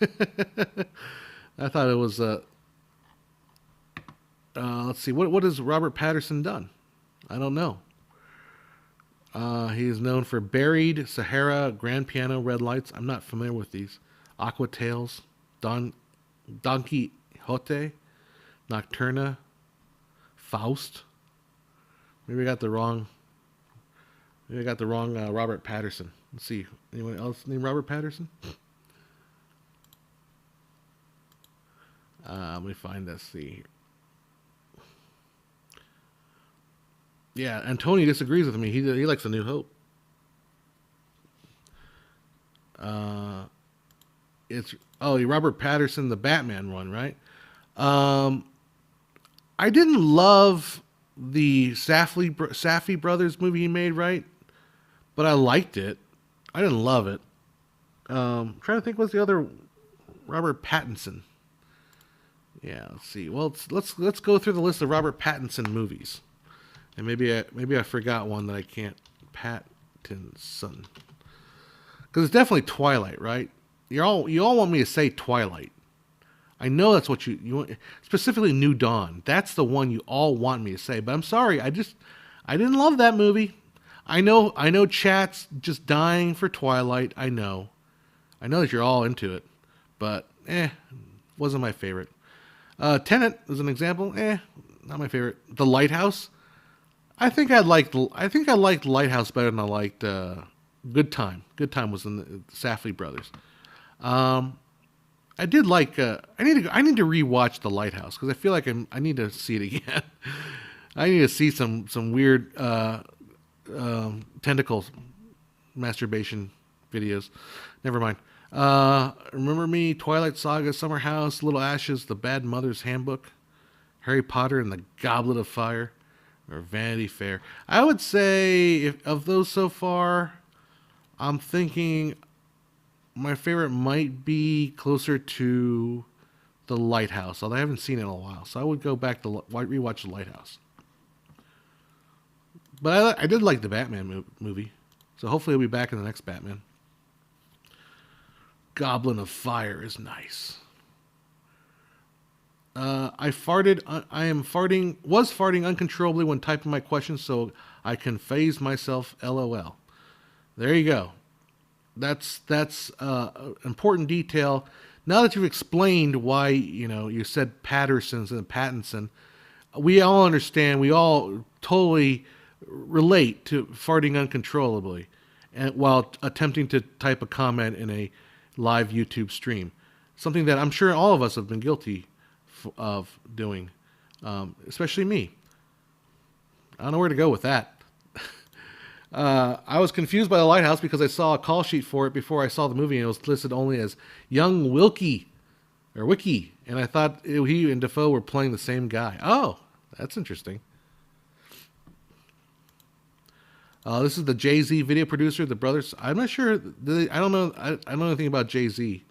I thought it was let's see, what has Robert Patterson done? I don't know. He is known for Buried, Sahara, Grand Piano, Red Lights. I'm not familiar with these. Aqua Tales, Don Quixote, Nocturna, Faust. Maybe I got the wrong. Maybe I got the wrong Robert Patterson. Let's see. Anyone else named Robert Patterson? Let me find this. See. Yeah, and Tony disagrees with me. He likes A New Hope. It's Robert Patterson, the Batman one, right? I didn't love the Safdie brothers movie he made, right? But I liked it. I didn't love it. Trying to think, what's the other Robert Pattinson? Yeah, let's see. Well, let's go through the list of Robert Pattinson movies, and maybe I forgot one that I can't. Pattinson, because it's definitely Twilight, right? You all want me to say Twilight. I know that's what you want, specifically New Dawn. That's the one you all want me to say. But I'm sorry, I didn't love that movie. I know chat's just dying for Twilight. I know that you're all into it, but wasn't my favorite. Tenet is an example. Not my favorite. The Lighthouse. I think I liked Lighthouse better than I liked Good Time. Good Time was in the Safdie brothers. I did like. I need to rewatch The Lighthouse because I feel like I need to see it again. I need to see some weird tentacles masturbation videos. Never mind. Remember Me, Twilight Saga, Summer House, Little Ashes, The Bad Mother's Handbook, Harry Potter and the Goblet of Fire, or Vanity Fair. I would say, of those so far, I'm thinking my favorite might be closer to The Lighthouse, although I haven't seen it in a while. So I would go back to rewatch The Lighthouse. But I did like the Batman movie, so hopefully I'll be back in the next Batman. Goblin of Fire is nice. I was farting uncontrollably when typing my questions, so I can phase myself. LOL. There you go. That's important detail. Now that you've explained why you said Patterson's and Pattinson, we all understand. We all totally relate to farting uncontrollably, and while attempting to type a comment in a live YouTube stream, something that I'm sure all of us have been guilty of doing, especially me. I don't know where to go with that. I was confused by The Lighthouse because I saw a call sheet for it before I saw the movie, and it was listed only as Young Wiki, and I thought he and Defoe were playing the same guy. Oh, that's interesting. This is the Jay-Z video producer, the brothers. I'm not sure. I don't know. I don't know anything about Jay-Z,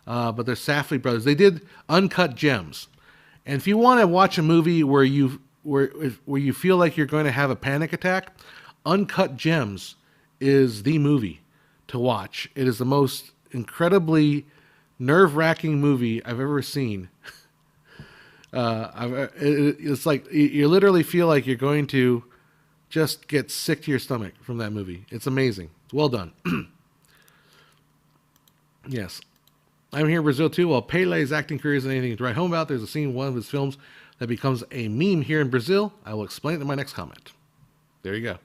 but they're Safdie brothers. They did Uncut Gems, and if you want to watch a movie where you feel like you're going to have a panic attack, Uncut Gems is the movie to watch. It is the most incredibly nerve-wracking movie I've ever seen. It's like you literally feel like you're going to just get sick to your stomach from that movie. It's amazing. It's well done. Yes. I'm here in Brazil too. While Pele's acting career isn't anything to write home about, there's a scene in one of his films that becomes a meme here in Brazil. I will explain it in my next comment. There you go.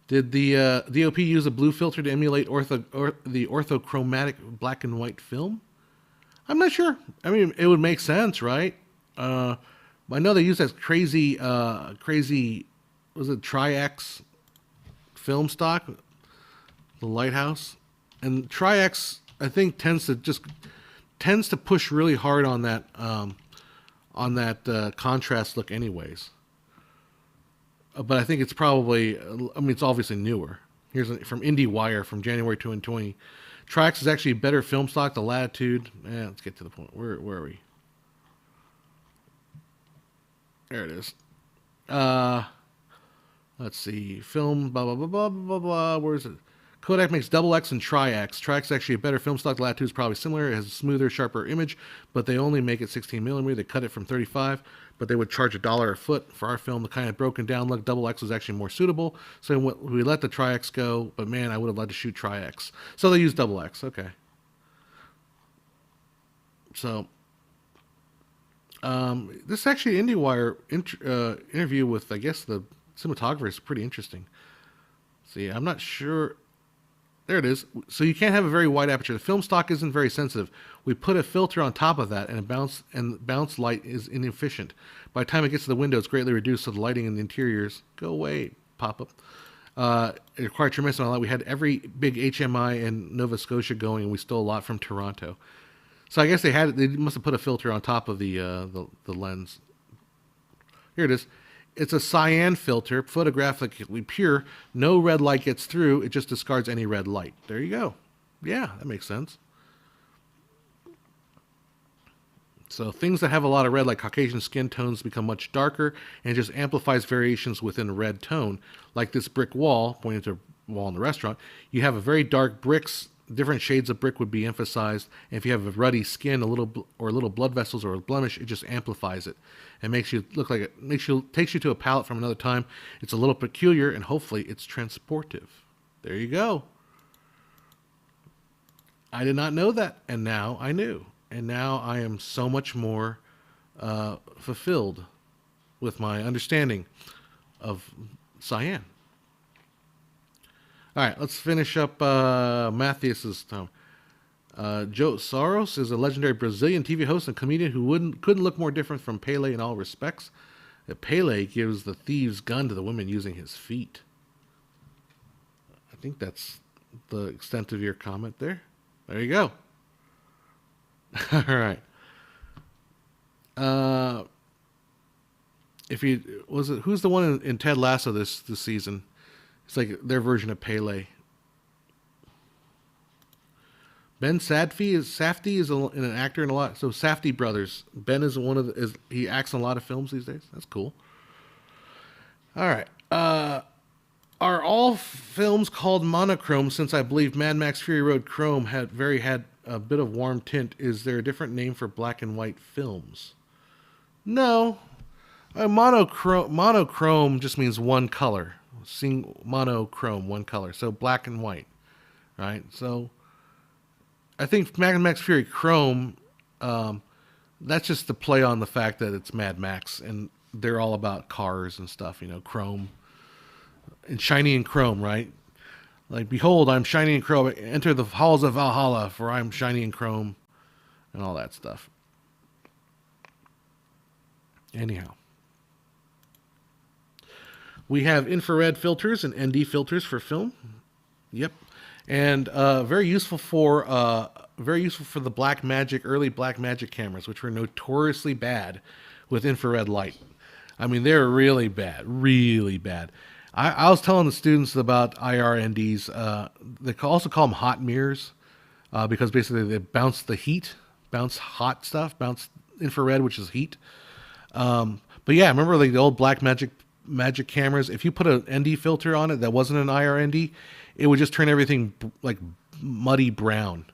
Did the DOP use a blue filter to emulate the orthochromatic black and white film? I'm not sure. I mean, it would make sense, right? I know they use that crazy, was it Tri-X film stock, the Lighthouse, and Tri-X I think tends to push really hard on that contrast look, anyways. But I think it's probably, it's obviously newer. Here's from IndieWire from January 2020. Tri-X is actually a better film stock. The Latitude. Let's get to the point. Where are we? There it is. Let's see. Film, blah, blah, blah, blah, blah, blah. Where is it? Kodak makes double X and Tri-X. Tri-X is actually a better film stock. Latitude is probably similar. It has a smoother, sharper image, but they only make it 16 millimeter. They cut it from 35, but they would charge $1 a foot for our film. The kind of broken down look, double X was actually more suitable. So we let the Tri-X go, but man, I would have liked to shoot Tri-X. So they use double X. Okay. So this is actually an IndieWire interview with, I guess, the cinematographer is pretty interesting. See, I'm not sure. There it is. So you can't have a very wide aperture. The film stock isn't very sensitive. We put a filter on top of that, and bounce light is inefficient. By the time it gets to the window, it's greatly reduced, so the lighting in the interiors go away. Pop up. It required tremendous amount of light. We had every big HMI in Nova Scotia going, and we stole a lot from Toronto. So I guess they must have put a filter on top of the lens. Here it is. It's a cyan filter, photographically pure. No red light gets through. It just discards any red light. There you go. Yeah, that makes sense. So things that have a lot of red, like Caucasian skin tones, become much darker, and it just amplifies variations within red tone. Like this brick wall, pointing to a wall in the restaurant, you have a very dark bricks. Different shades of brick would be emphasized. And if you have a ruddy skin, little blood vessels or a blemish, it just amplifies it and makes you look like takes you to a palette from another time. It's a little peculiar, and hopefully it's transportive. There you go. I did not know that, and now I knew, and now I am so much more fulfilled with my understanding of cyan. All right, let's finish up Matthias's time. Joe Soros is a legendary Brazilian TV host and comedian who couldn't look more different from Pele in all respects. Pele gives the thieves' gun to the women using his feet. I think that's the extent of your comment there. There you go. All right. Who's the one in Ted Lasso this season? It's like their version of Pele. Ben Safdie is an actor in a lot. So Safdie brothers. Ben is he acts in a lot of films these days. That's cool. All right. Are all films called monochrome? Since I believe Mad Max Fury Road Chrome had a bit of warm tint. Is there a different name for black and white films? No. Monochrome just means one color. Monochrome, one color. So black and white, right? So I think Mad Max Fury Chrome, that's just to play on the fact that it's Mad Max and they're all about cars and stuff, chrome and shiny and chrome, right? Like, behold, I'm shiny and chrome. Enter the halls of Valhalla, for I'm shiny and chrome, and all that stuff. Anyhow. We have infrared filters and ND filters for film. Yep, and very useful for the early Blackmagic cameras, which were notoriously bad with infrared light. I mean, they're really bad, really bad. I was telling the students about IR NDs. They also call them hot mirrors because basically they bounce the heat, bounce hot stuff, bounce infrared, which is heat. But yeah, remember like the old Blackmagic cameras, if you put an ND filter on it that wasn't an IR ND, it would just turn everything like muddy brown.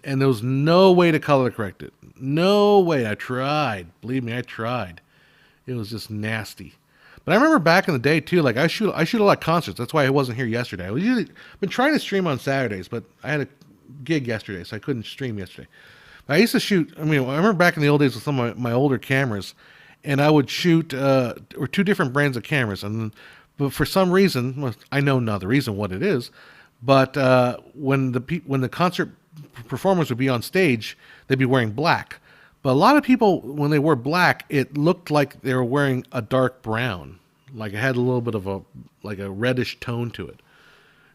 And there was no way to color correct it. No way. I tried. Believe me, I tried. It was just nasty. But I remember back in the day too, like I shoot a lot of concerts. That's why I wasn't here yesterday. Been trying to stream on Saturdays, but I had a gig yesterday, so I couldn't stream yesterday. But I used to shoot, I remember back in the old days with some of my older cameras, and I would shoot or two different brands of cameras, but for some reason, well, I know now the reason what it is, but when the concert performers would be on stage, they'd be wearing black. But a lot of people, when they wore black, it looked like they were wearing a dark brown, like it had a little bit of a reddish tone to it,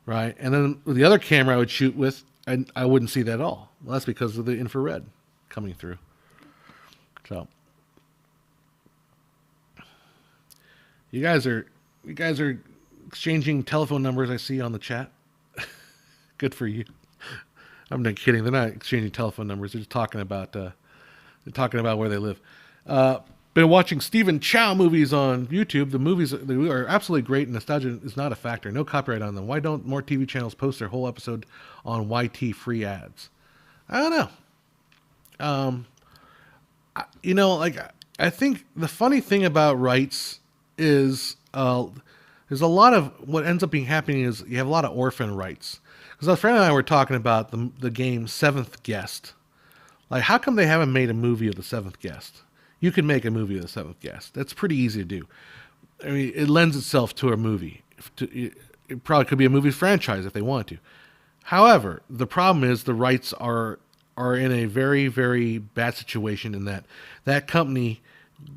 right? And then with the other camera I would shoot with, I wouldn't see that at all. Well, that's because of the infrared coming through. So. You guys are exchanging telephone numbers, I see on the chat. Good for you. I'm not kidding. They're not exchanging telephone numbers. They're talking about where they live. Uh, been watching Stephen Chow movies on YouTube. The movies are absolutely great, and nostalgia is not a factor. No copyright on them. Why don't more TV channels post their whole episode on YT free ads? I don't know. Um, like I think the funny thing about rights is there's a lot of what ends up being happening is you have a lot of orphan rights. Because a friend and I were talking about the game Seventh Guest. Like, how come they haven't made a movie of the Seventh Guest? You can make a movie of the Seventh Guest. That's pretty easy to do. I mean, it lends itself to a movie. It probably could be a movie franchise if they want to. However, the problem is the rights are in a very, very bad situation in that company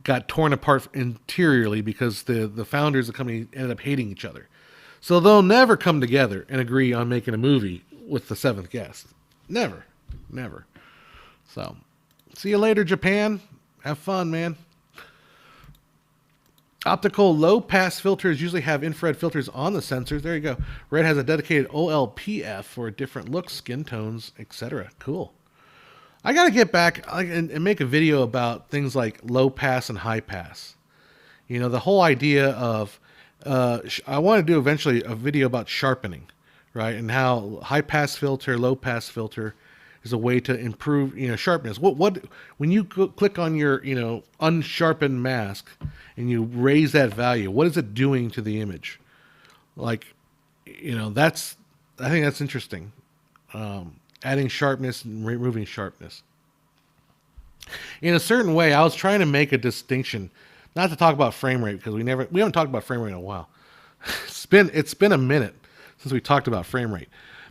got torn apart interiorly because the founders of the company ended up hating each other. So they'll never come together and agree on making a movie with the Seventh Guest. Never. Never. So, see you later, Japan. Have fun, man. Optical low-pass filters usually have infrared filters on the sensors. There you go. Red has a dedicated OLPF for different looks, skin tones, etc. Cool. I got to get back and make a video about things like low-pass and high-pass. The whole idea of... I want to do eventually a video about sharpening, right? And how high-pass filter, low-pass filter is a way to improve, sharpness. What when you click on your, unsharpened mask and you raise that value, what is it doing to the image? Like, I think that's interesting. Adding sharpness and removing sharpness. In a certain way, I was trying to make a distinction, not to talk about frame rate because we haven't talked about frame rate in a while. It's been a minute since we talked about frame rate,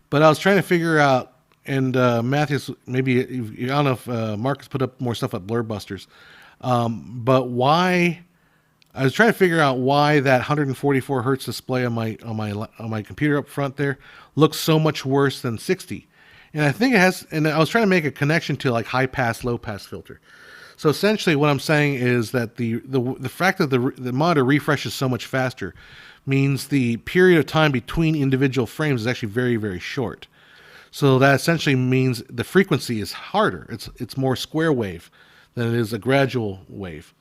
but I was trying to figure out. And Matthews, maybe, I don't know if Marcus put up more stuff at Blurbusters, but why? I was trying to figure out why that 144 hertz display on my computer up front there looks so much worse than 60, and I think it has. And I was trying to make a connection to like high pass, low pass filter. So essentially, what I'm saying is that the fact that the monitor refreshes so much faster means the period of time between individual frames is actually very, very short. So that essentially means the frequency is harder. It's more square wave than it is a gradual wave.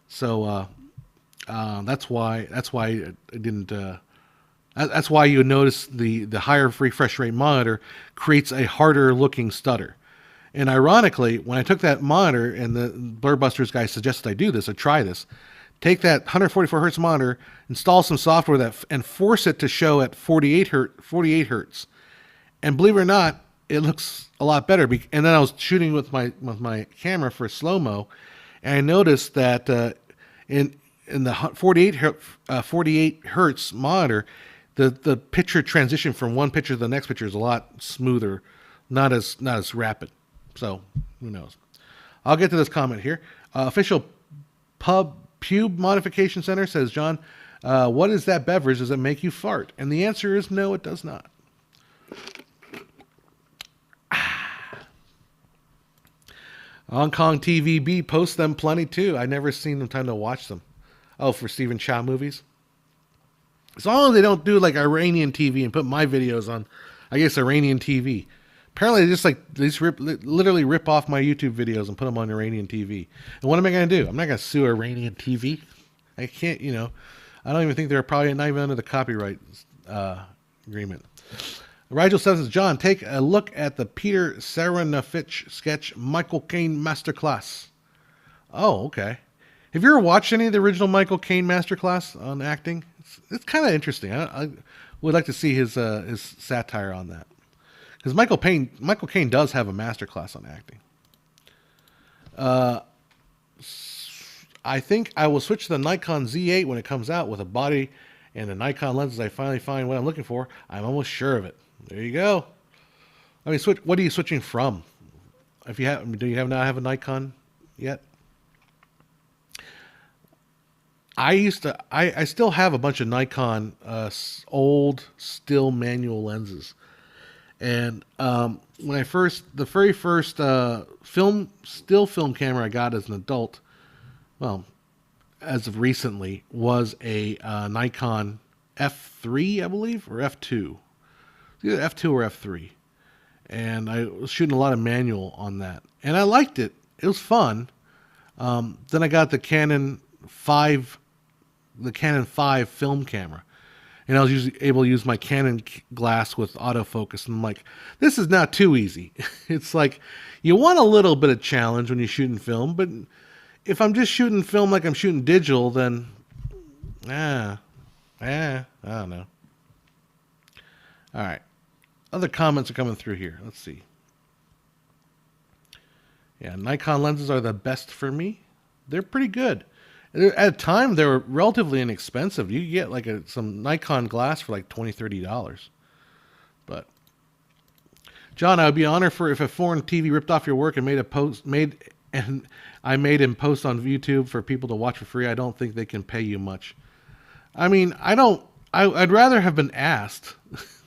So that's why it didn't. That's why you notice the higher refresh rate monitor creates a harder looking stutter. And ironically, when I took that monitor and the Blurbusters guy suggested I do this or try this, take that 144 hertz monitor, install some software and force it to show at 48 hertz. And believe it or not, it looks a lot better. And then I was shooting with my camera for slow-mo, and I noticed that in the 48 hertz monitor, the picture transition from one picture to the next picture is a lot smoother, not as rapid. So who knows? I'll get to this comment here. Official Pube Modification Center says, John, what is that beverage? Does it make you fart? And the answer is no, it does not. Hong Kong TVB posts them plenty too. I never seen them time to watch them. Oh, for Stephen Chow movies? As long as they don't do like Iranian TV and put my videos on, I guess, Iranian TV. Apparently they just literally rip off my YouTube videos and put them on Iranian TV. And what am I going to do? I'm not going to sue Iranian TV. I can't, I don't even think they're probably not even under the copyright agreement. Rigel says, John, take a look at the Peter Serafinowicz sketch Michael Caine Masterclass. Oh, okay. Have you ever watched any of the original Michael Caine Masterclass on acting? It's kind of interesting. I would like to see his satire on that. Because Michael Caine does have a masterclass on acting. I think I will switch to the Nikon Z8 when it comes out with a body and the Nikon lenses. I finally find what I'm looking for. I'm almost sure of it. There you go. I mean, what are you switching from? Do you not have a Nikon yet? I still have a bunch of Nikon old still manual lenses, and the very first still film camera I got as an adult, well, as of recently, was a Nikon F3, I believe, or F2. Either F2 or F3. and I was shooting a lot of manual on that, and I liked it. It was fun. Then I got the Canon 5 film camera, and I was usually able to use my Canon glass with autofocus. And I'm like, this is not too easy. It's like you want a little bit of challenge when you're shooting film, but if I'm just shooting film like I'm shooting digital, then I don't know. All right, other comments are coming through here. Let's see. Yeah, Nikon lenses are the best for me. They're pretty good. At a time, they were relatively inexpensive. You could get like some Nikon glass for like $20, $30. But John, I would be honored for if a foreign TV ripped off your work and I made him post on YouTube for people to watch for free. I don't think they can pay you much. I mean, I don't. I'd rather have been asked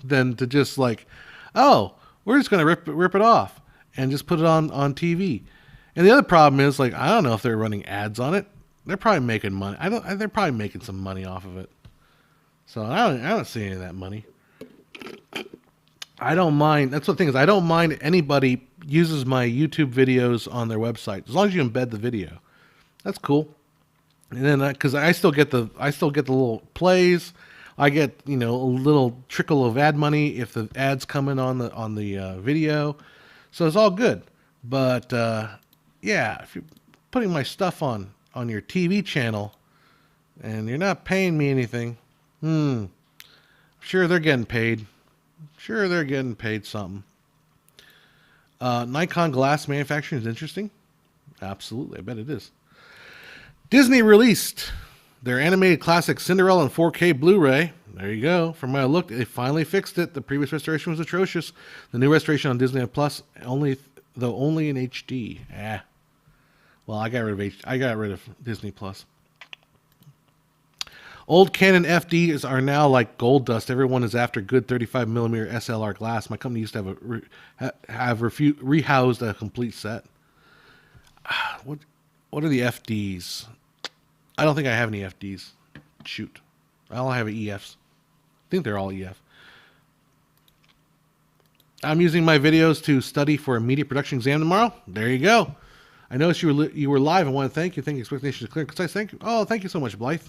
than to just like, oh, we're just gonna rip it off and just put it on TV. And the other problem is, like, I don't know if they're running ads on it. They're probably making money. They're probably making some money off of it. So I don't see any of that money. I don't mind. That's what the thing is. I don't mind anybody uses my YouTube videos on their website as long as you embed the video. That's cool. And then because I still get the little plays. I get a little trickle of ad money if the ads come in on the video. So it's all good. But yeah, if you're putting my stuff on your TV channel and you're not paying me anything, sure they're getting paid. Sure they're getting paid something. Nikon glass manufacturing is interesting. Absolutely, I bet it is. Disney released their animated classic Cinderella in 4K Blu-ray. There you go. From what I looked, they finally fixed it. The previous restoration was atrocious. The new restoration on Disney Plus only in HD. Well, I got rid of Disney Plus. Old Canon FDs are now like gold dust. Everyone is after good 35mm SLR glass. My company used to have rehoused a complete set. What are the FDs? I don't think I have any FDs. Shoot. I don't have EFs. I think they're all EF. I'm using my videos to study for a media production exam tomorrow. There you go. I noticed you were live. I want to thank you. Thank you. Expectations are clear. Thank you. Oh, thank you so much, Blythe.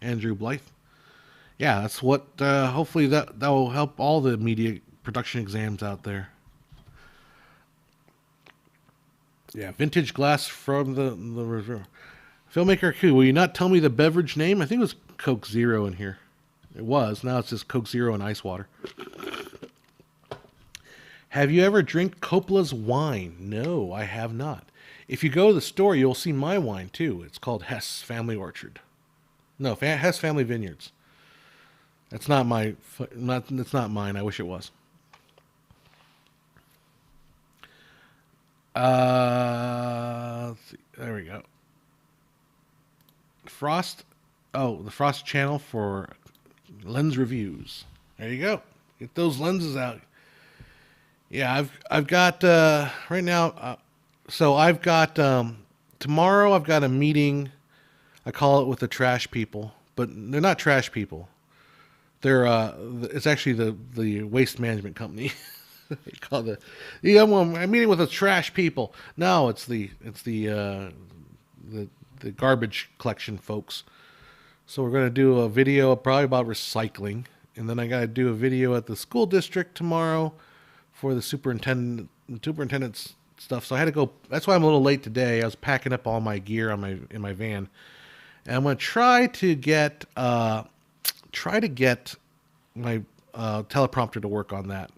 Andrew Blythe. Yeah, that's what. Hopefully that will help all the media production exams out there. Yeah, vintage glass from the filmmaker Q. Will you not tell me the beverage name? I think it was Coke Zero in here. It was. Now it's just Coke Zero and ice water. Have you ever drank Coppola's wine? No, I have not. If you go to the store, you'll see my wine too. It's called Hess Family Orchard. No, Hess Family Vineyards. That's not That's not mine. I wish it was. Let's see. There we go. Frost. Oh, the Frost channel for lens reviews. There you go. Get those lenses out. Yeah, I've got right now. So I've got tomorrow. I've got a meeting. I call it with the trash people, but they're not trash people. They're it's actually the waste management company. They call I'm meeting with the trash people. No, it's the garbage collection folks. So we're going to do a video probably about recycling, and then I got to do a video at the school district tomorrow for the superintendent's stuff. So I had to go. That's why I'm a little late today. I was packing up all my gear in my van, and I'm going to try to get my teleprompter to work on that.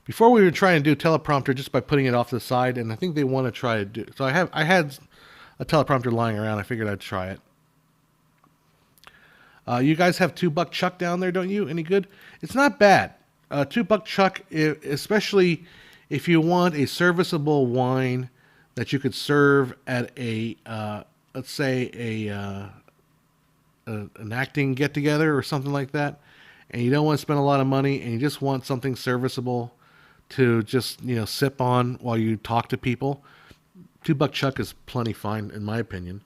Before we were trying to do teleprompter just by putting it off to the side, and I think they want to try to do. So I had a teleprompter lying around. I figured I'd try it. You guys have $2 Chuck down there, don't you? Any good? It's not bad. $2 Chuck, especially if you want a serviceable wine that you could serve at a let's say an acting get together or something like that, and you don't want to spend a lot of money, and you just want something serviceable to just sip on while you talk to people. $2 Chuck is plenty fine in my opinion.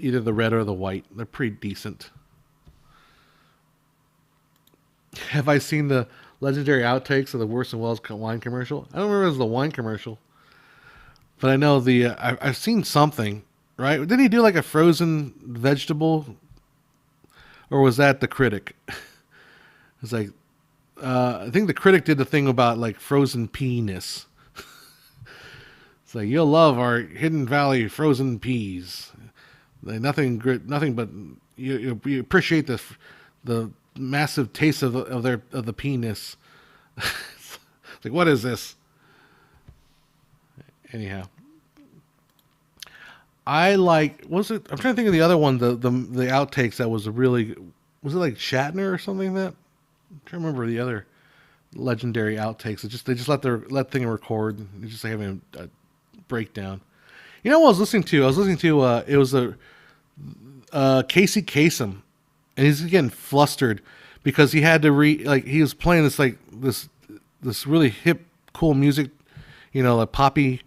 Either the red or the white. They're pretty decent. Have I seen the legendary outtakes of the Orson Welles wine commercial. I don't remember if it was the wine commercial, but I know I've seen something. Right? Didn't he do like a frozen vegetable, or was that the critic? It's like I think the critic did the thing about like frozen peaness. It's like you'll love our Hidden Valley frozen peas. Like nothing but you appreciate the massive taste of the penis. It's like what is this? Anyhow, was it? I'm trying to think of the other one. The outtakes that was was it like Shatner or something like that? I'm trying to remember the other legendary outtakes. They just let thing record. It's just like having a breakdown. You know what I was listening to? It was Casey Kasem, and he's getting flustered because he had to he was playing this really hip, cool music, like poppy,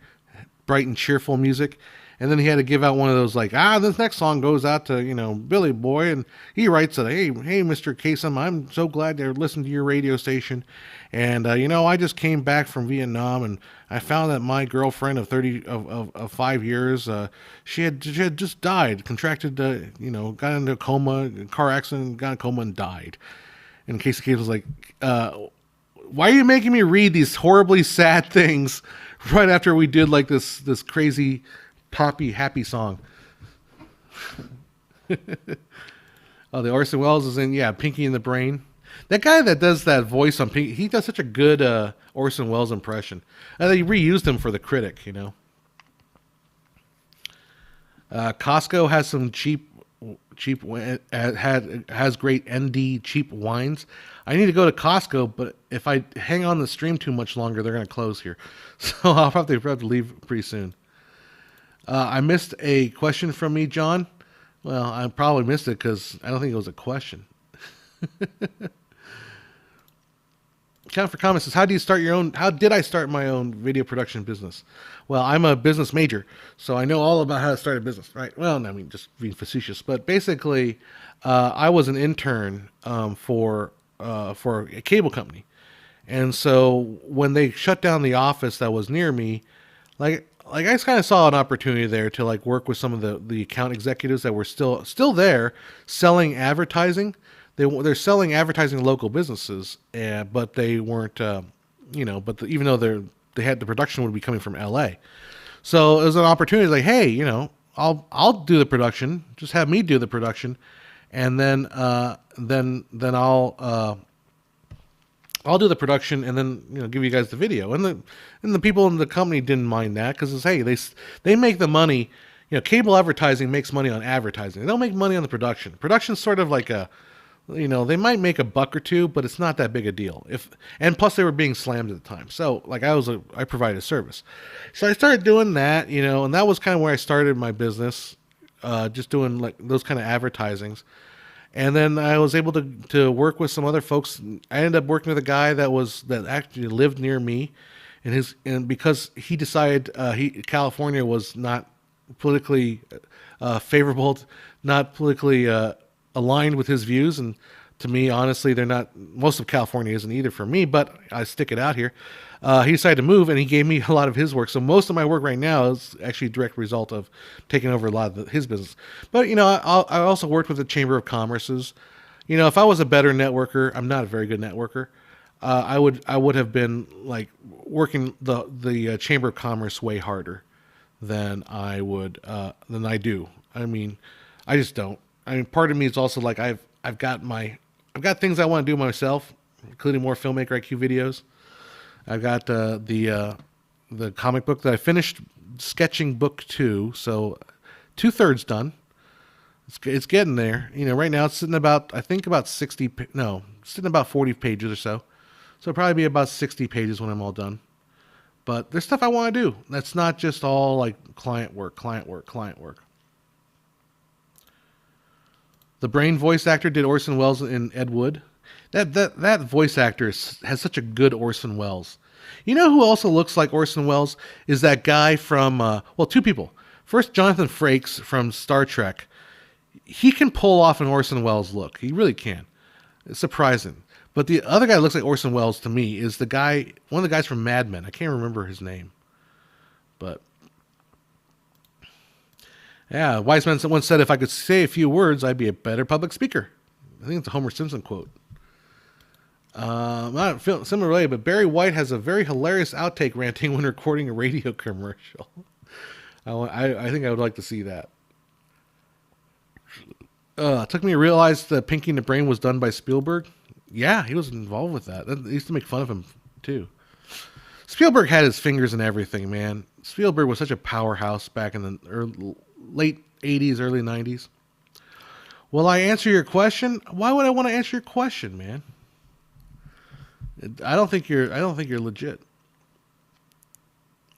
bright and cheerful music. And then he had to give out one of those this next song goes out to, Billy Boy. And he writes that, hey, Mr. Kasem, I'm so glad to listen to your radio station. And, I just came back from Vietnam and I found that my girlfriend of 5 years, she had just died, contracted, got into a coma, car accident, got in a coma and died. And Casey Kasem was like, why are you making me read these horribly sad things right after we did like this crazy poppy happy song? Oh, the Orson Welles is in Pinky in the Brain. That guy that does that voice on Pinky, he does such a good Orson Welles impression. They reused him for the critic. Costco has some cheap has great ND cheap wines. I need to go to Costco, but if I hang on the stream too much longer, they're going to close here, so I'll probably have to leave pretty soon. I missed a question from me, John. Well, I probably missed it because I don't think it was a question. Count for Comments says, how did I start my own video production business? Well, I'm a business major, so I know all about how to start a business, right? Well, I mean, just being facetious, but basically, I was an intern for a cable company. And so when they shut down the office that was near me, I just kind of saw an opportunity there to work with some of the account executives that were still there selling advertising. They're selling advertising to local businesses, but they weren't, even though they had the production would be coming from LA. So it was an opportunity like, hey, I'll do the production, just have me do the production. And then I'll do the production and then give you guys the video. And the people in the company didn't mind that because they make the money. Cable advertising makes money on advertising. They don't make money on the production. Production's sort of like they might make a buck or two, but it's not that big a deal. And plus they were being slammed at the time. So I provided a service. So I started doing that, and that was kind of where I started my business, just doing those kind of advertisings. And then I was able to work with some other folks. I ended up working with a guy that actually lived near me, and because he decided California was not politically favorable, not politically aligned with his views, and to me, honestly, they're not. Most of California isn't either for me, but I stick it out here. He decided to move, and he gave me a lot of his work. So most of my work right now is actually a direct result of taking over a lot of his business. But I also worked with the Chamber of Commerce's. If I was a better networker, I'm not a very good networker. I would have been working the Chamber of Commerce way harder than I do. I mean, I just don't. I mean, part of me is also I've got things I want to do myself, including more Filmmaker IQ videos. I've got the comic book that I finished sketching book 2, so 2/3 done. It's getting there. Right now it's sitting about 40 pages or so. So it'll probably be about 60 pages when I'm all done. But there's stuff I want to do. That's not just all client work. The Brain voice actor did Orson Welles in Ed Wood. That voice actor has such a good Orson Welles. You know who also looks like Orson Welles is that guy from two people. First, Jonathan Frakes from Star Trek. He can pull off an Orson Welles look. He really can. It's surprising. But the other guy that looks like Orson Welles to me is the guy, one of the guys from Mad Men. I can't remember his name, but yeah, wise man once said, "If I could say a few words, I'd be a better public speaker." I think it's a Homer Simpson quote. Not similarly, but Barry White has a very hilarious outtake ranting when recording a radio commercial. I think I would like to see that. It took me to realize that Pinky and the Brain was done by Spielberg. Yeah, he was involved with that. They used to make fun of him, too. Spielberg had his fingers in everything, man. Spielberg was such a powerhouse back in the late 80s, early 90s. Will I answer your question? Why would I want to answer your question, man? I don't think you're legit.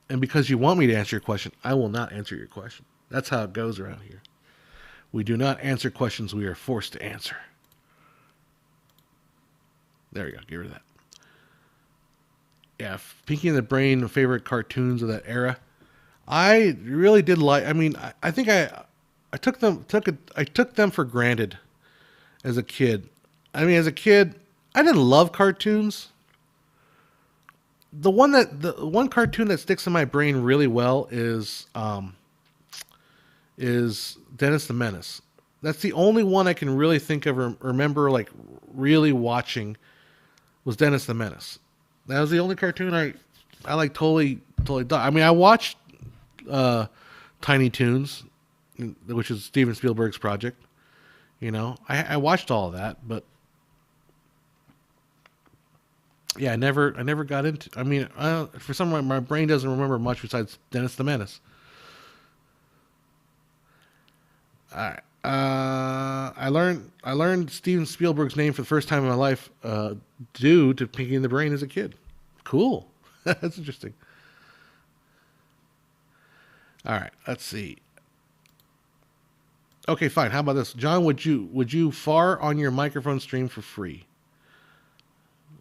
And because you want me to answer your question, I will not answer your question. That's how it goes around here. We do not answer questions we are forced to answer. There we go. Get rid of that. Yeah, Pinky and the Brain, favorite cartoons of that era. I really did like. I mean, I think I took them for granted as a kid. I mean, as a kid, I didn't love cartoons. The one cartoon that sticks in my brain really well is Dennis the Menace. That's the only one I can really think of or remember like really watching was Dennis the Menace. That was the only cartoon I like totally done. I mean, I watched Tiny Toons, which is Steven Spielberg's project. You know, I watched all of that, but yeah, I never got into. I mean, for some reason, my brain doesn't remember much besides Dennis the Menace. All right. I learned Steven Spielberg's name for the first time in my life due to Pinky and the Brain as a kid. Cool. That's interesting. All right, let's see. Okay, fine. How about this, John? Would you fart on your microphone stream for free?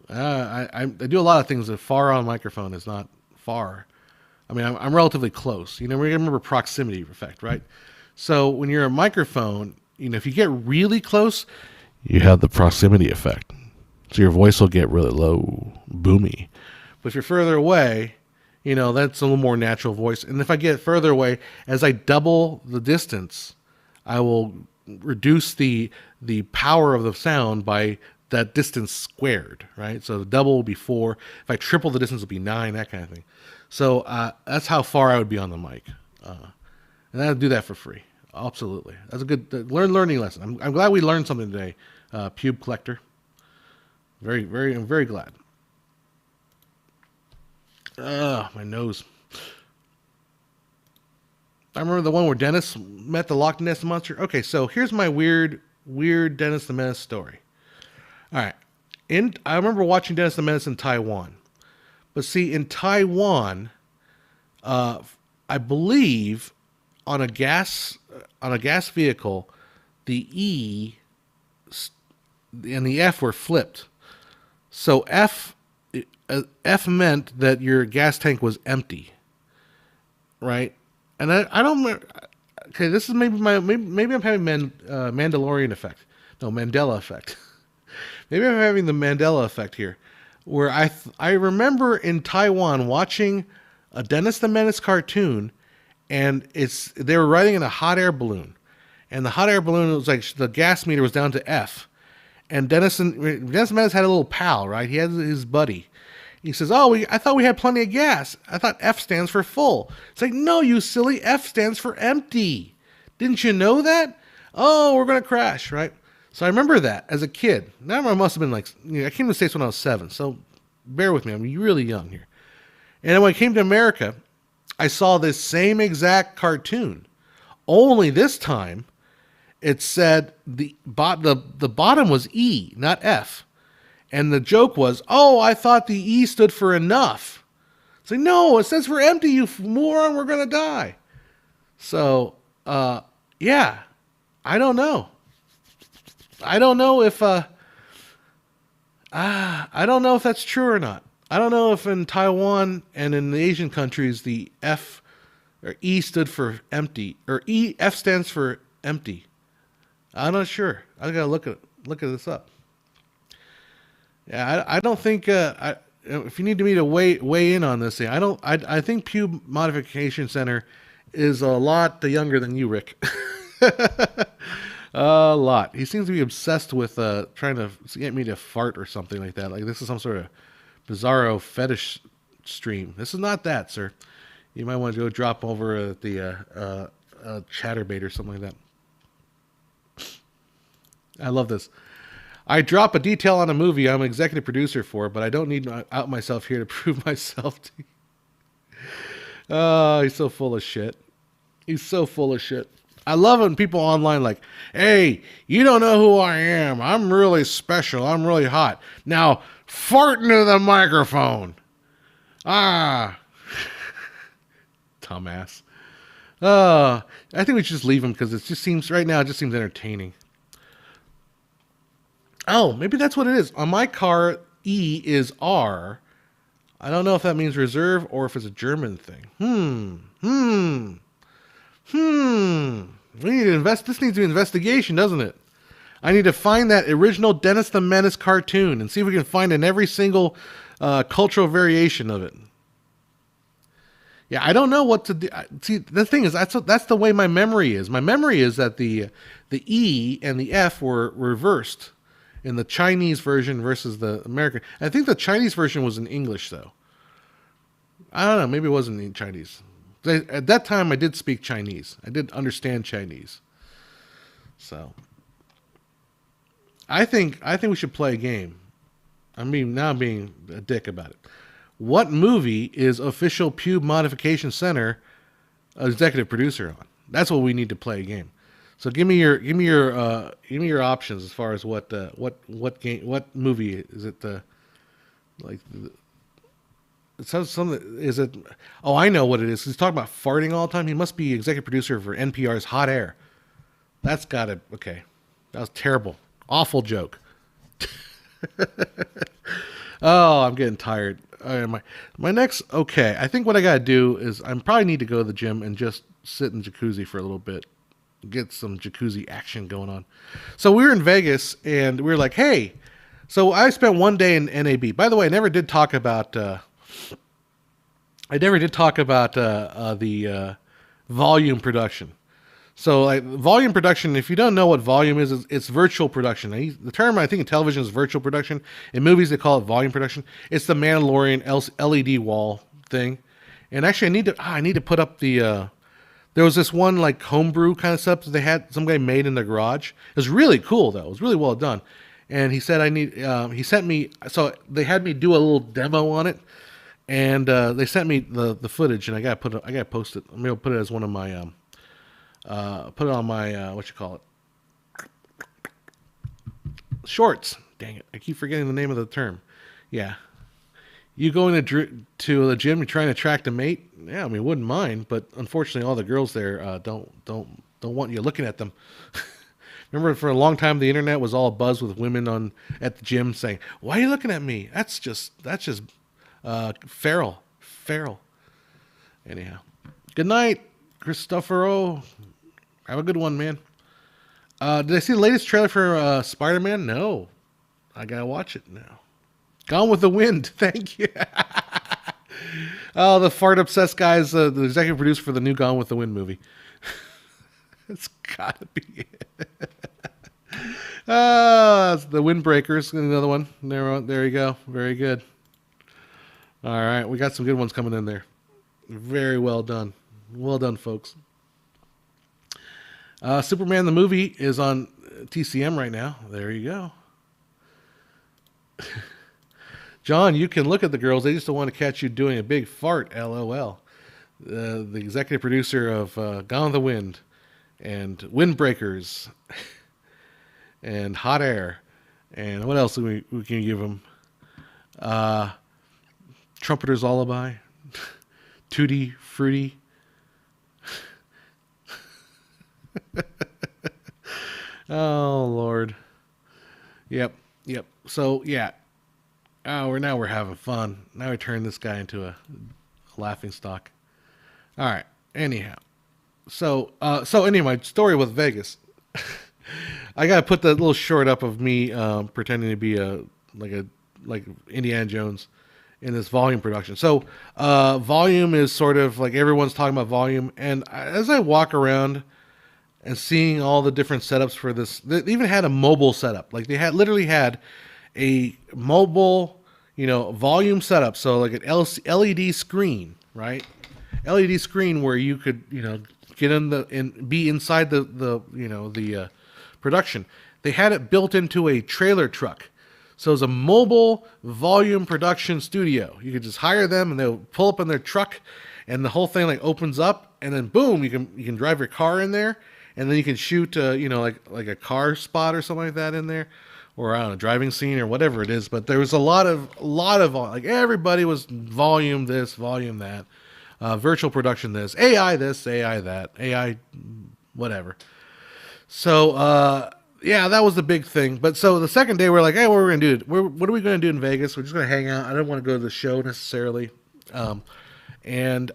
I do a lot of things that far on microphone is not far. I mean, I'm relatively close. You know, we remember proximity effect, right? So when you're a microphone, you know, if you get really close, you have the proximity effect. So your voice will get really low, boomy. But if you're further away, you know, that's a little more natural voice. And if I get further away, as I double the distance, I will reduce the power of the sound by that distance squared, right? So the double will be 4. If I triple the distance, it'll be 9, that kind of thing. So that's how far I would be on the mic. And I'll do that for free. Absolutely. That's a good learning lesson. I'm glad we learned something today, Pube Collector. I'm very glad. My nose. I remember the one where Dennis met the Loch Ness Monster. Okay, so here's my weird Dennis the Menace story. All right. I remember watching Dennis the Menace in Taiwan. But see, in Taiwan, I believe on a gas vehicle, the E and the F were flipped. So F meant that your gas tank was empty, right? And I don't remember. Okay, this is maybe I'm having Mandalorian effect. No, Mandela effect. Maybe I'm having the Mandela effect here, where I remember in Taiwan watching a Dennis the Menace cartoon, and they were riding in a hot air balloon, and the hot air balloon was like the gas meter was down to F, and Dennis Menace had a little pal, right? He had his buddy. He says, "Oh, I thought we had plenty of gas. I thought F stands for full." It's like, "No, you silly, F stands for empty. Didn't you know that? Oh, we're gonna crash, right?" So I remember that as a kid. Now I must have been like, I came to the States when I was 7, so bear with me. I'm really young here. And then when I came to America, I saw this same exact cartoon. Only this time, it said the bottom was E, not F. And the joke was, "Oh, I thought the E stood for enough." It's like, "No, it stands for empty, you moron, we're going to die." So, yeah, I don't know. I don't know if that's true or not. I don't know if in Taiwan and in the Asian countries the F or E stood for empty, or F stands for empty. I'm not sure. I gotta look at this up. Yeah, I don't think if you need me to weigh in on this thing, I don't. I think Pew Modification Center is a lot younger than you, Rick. A lot. He seems to be obsessed with trying to get me to fart or something like that. Like this is some sort of bizarro fetish stream. This is not that, sir. You might want to go drop over at the Chatterbait or something like that. I love this. I drop a detail on a movie I'm an executive producer for, but I don't need to out myself here to prove myself to you. Oh, he's so full of shit. He's so full of shit. I love when people online like, hey, you don't know who I am. I'm really special. I'm really hot. Now, fart into the microphone. Ah, dumbass. I think we should just leave him because it just seems, right now, it just seems entertaining. Oh, maybe that's what it is. On my car, E is R. I don't know if that means reserve or if it's a German thing. We need to invest. This needs to be investigation, doesn't it? I need to find that original Dennis the Menace cartoon and see if we can find in every single cultural variation of it. Yeah, I don't know what to do. See, the thing is, that's the way my memory is. My memory is that the E and the F were reversed in the Chinese version versus the American. I think the Chinese version was in English, though. I don't know. Maybe it wasn't in Chinese. At that time, I did speak Chinese. I did understand Chinese. So, I think we should play a game. I'm being a dick about it. What movie is official Pube Modification Center executive producer on? That's what we need to play a game. So give me your options as far as what game, what movie is it? Like it says something. Is it? Oh, I know what it is. He's talking about farting all the time. He must be executive producer for NPR's Hot Air. That's got it. Okay, that was terrible, awful joke. Oh, I'm getting tired. My next, okay. I think what I gotta do is I probably need to go to the gym and just sit in jacuzzi for a little bit, get some jacuzzi action going on. So we were in Vegas and we were like, hey. So I spent one day in NAB. By the way, I never did talk about. The volume production. So, like volume production, if you don't know what volume is, it's virtual production. The term I think in television is virtual production. In movies, they call it volume production. It's the Mandalorian LED wall thing. And actually, I need to put up the. There was this one like homebrew kind of stuff that they had some guy made in the garage. It was really cool though. It was really well done. And he said he sent me. So they had me do a little demo on it. And they sent me the footage, and I gotta post it. I'm gonna put it as one of my put it on my what you call it, shorts. Dang it, I keep forgetting the name of the term. Yeah, you going to the gym, you're trying to attract a mate. Yeah, I mean, wouldn't mind, but unfortunately, all the girls there don't want you looking at them. Remember, for a long time, the internet was all abuzz with women at the gym saying, "Why are you looking at me? That's just feral. Feral." Anyhow, good night, Christopher. Have a good one, man. Did I see the latest trailer for Spider-Man? No. I gotta watch it now. Gone with the Wind. Thank you. Oh, the fart obsessed guy's the executive producer for the new Gone with the Wind movie. It's gotta be it. The Windbreakers, another one. There you go. Very good. All right, we got some good ones coming in there. Very well done. Well done, folks. Superman the movie is on TCM right now. There you go. John, you can look at the girls. They just don't want to catch you doing a big fart. LOL. The executive producer of Gone with the Wind and Windbreakers and Hot Air. And what else we can give them? Trumpeter's Lullaby. Tutti Frutti. Oh Lord. Yep. So yeah. We're having fun. Now we turn this guy into a laughing stock. All right. Anyhow. So anyway, story with Vegas. I gotta put that little short up of me pretending to be a like Indiana Jones in this volume production. So volume is sort of like everyone's talking about volume, and as I walk around and seeing all the different setups for this, they even had a mobile setup. Like they had literally had a mobile, volume setup. So like an LED screen, right? LED screen where you could, get in and be inside the production. They had it built into a trailer truck. So it's a mobile volume production studio. You could just hire them and they'll pull up in their truck and the whole thing like opens up and then boom, you can drive your car in there and then you can shoot like a car spot or something like that in there, or I don't know, driving scene or whatever it is. But there was a lot of like everybody was volume this, volume that, virtual production this, AI that, AI whatever. So yeah, that was the big thing. But so the second day we're like, hey, what are we gonna do? What are we gonna do in Vegas? We're just gonna hang out. I don't want to go to the show necessarily. And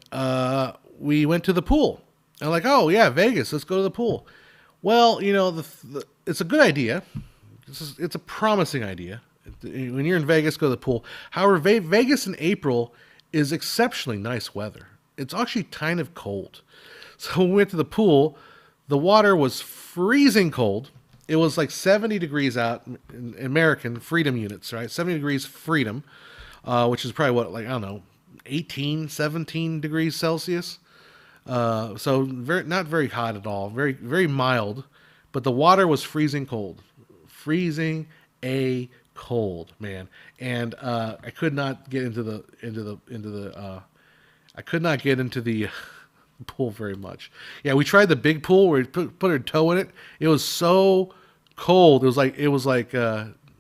we went to the pool. And like, oh yeah, Vegas, let's go to the pool. Well, it's a good idea. It's a promising idea. When you're in Vegas, go to the pool. However, Vegas in April is exceptionally nice weather. It's actually kind of cold. So when we went to the pool, the water was freezing cold. It was like 70 degrees out in American freedom units, right? 70 degrees freedom, which is probably what, like, I don't know, 18, 17 degrees Celsius. So not very hot at all. Very, very mild, but the water was freezing cold. Freezing cold, man. And I could not get into the I could not get into the pool very much. Yeah, we tried the big pool where we put our toe in it. It was so cold. It was like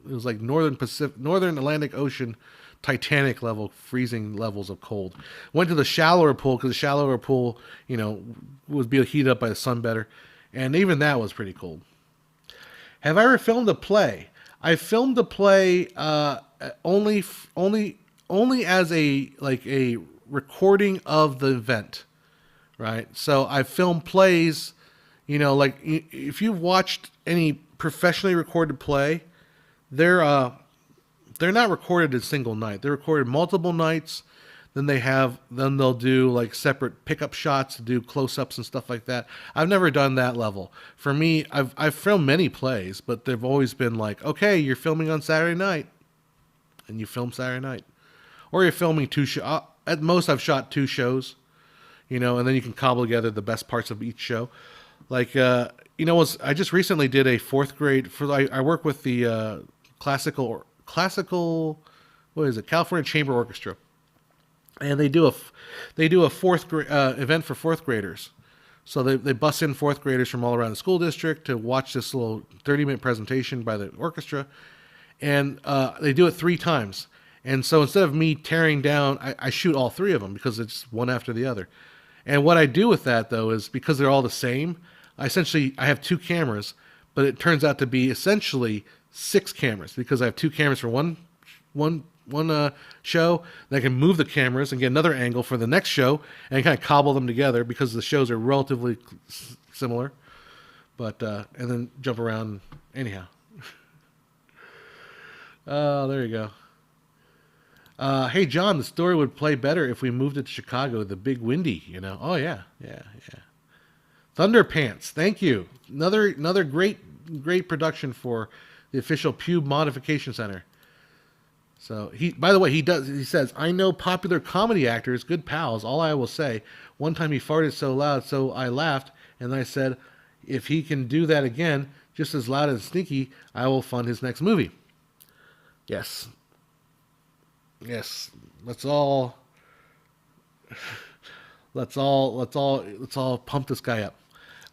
Northern Atlantic Ocean, Titanic level, freezing levels of cold. Went to the shallower pool because the shallower pool, was being heated up by the sun better, and even that was pretty cold. Have I ever filmed a play? I filmed a play only as a recording of the event. Right, so I film plays, like if you've watched any professionally recorded play, they're not recorded a single night. They're recorded multiple nights. Then they'll do like separate pickup shots to do close-ups and stuff like that. I've never done that level. For me, I've filmed many plays, but they've always been like, okay, you're filming on Saturday night, and you film Saturday night, or you're filming two shows. At most, I've shot 2 shows. And then you can cobble together the best parts of each show. Like, I just recently did a 4th grade. I work with the classical, what is it? California Chamber Orchestra, and they do a 4th grade event for 4th graders. So they bus in 4th graders from all around the school district to watch this little 30-minute presentation by the orchestra, and they do it 3 times. And so instead of me tearing down, I shoot all 3 of them because it's one after the other. And what I do with that, though, is because they're all the same, I have 2 cameras, but it turns out to be essentially 6 cameras because I have 2 cameras for one show. Then I can move the cameras and get another angle for the next show and kind of cobble them together because the shows are relatively similar. But and then jump around anyhow. Oh, there you go. Hey, John, the story would play better if we moved it to Chicago, the big windy, Oh, yeah. Thunderpants, thank you. Another great production for the official Pube Modification Center. So, by the way, he says, I know popular comedy actors, good pals, all I will say. One time he farted so loud, so I laughed, and I said, if he can do that again, just as loud and sneaky, I will fund his next movie. Yes, let's all pump this guy up.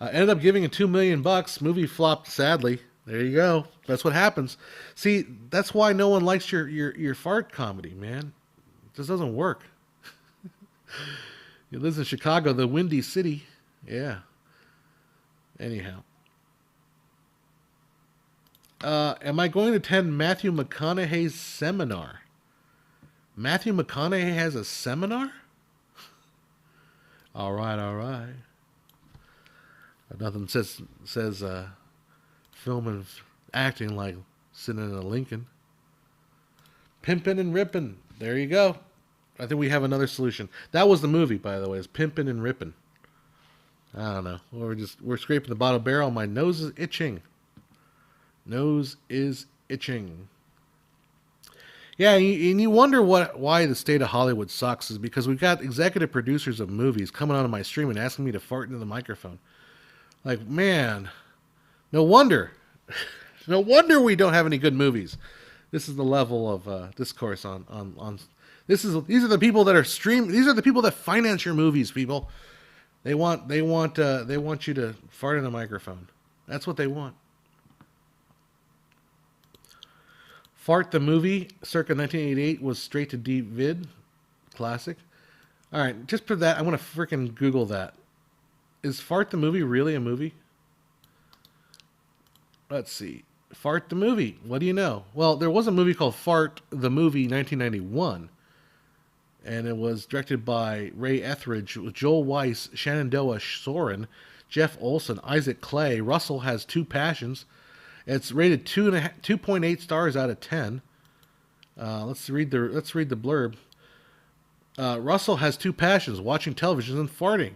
Ended up giving him $2 million. Movie flopped sadly. There you go. That's what happens. See, that's why no one likes your fart comedy, man. It just doesn't work. He lives in Chicago, the Windy City. Yeah. Anyhow. Am I going to attend Matthew McConaughey's seminar? Matthew McConaughey has a seminar? All right. Nothing says film and acting like sitting in a Lincoln. Pimpin' and Rippin'. There you go. I think we have another solution. That was the movie, by the way, is Pimpin' and Rippin'. I don't know. We're scraping the bottom barrel. My nose is itching. Nose is itching. Yeah, and you wonder why the state of Hollywood sucks is because we've got executive producers of movies coming onto my stream and asking me to fart into the microphone. Like, man, no wonder. No wonder we don't have any good movies. This is the level of discourse on these are the people that are these are the people that finance your movies, people. They want you to fart in a microphone. That's what they want. Fart the movie, circa 1988, was straight to vid. Classic. All right, just for that, I want to freaking Google that. Is Fart the movie really a movie? Let's see. Fart the movie. What do you know? Well, there was a movie called Fart the Movie 1991. And it was directed by Ray Etheridge with Joel Weiss, Shenandoah Soren, Jeff Olson, Isaac Clay. Russell Has Two Passions. It's rated 2.8 stars out of 10. Let's read the blurb. Russell has two passions: watching television and farting.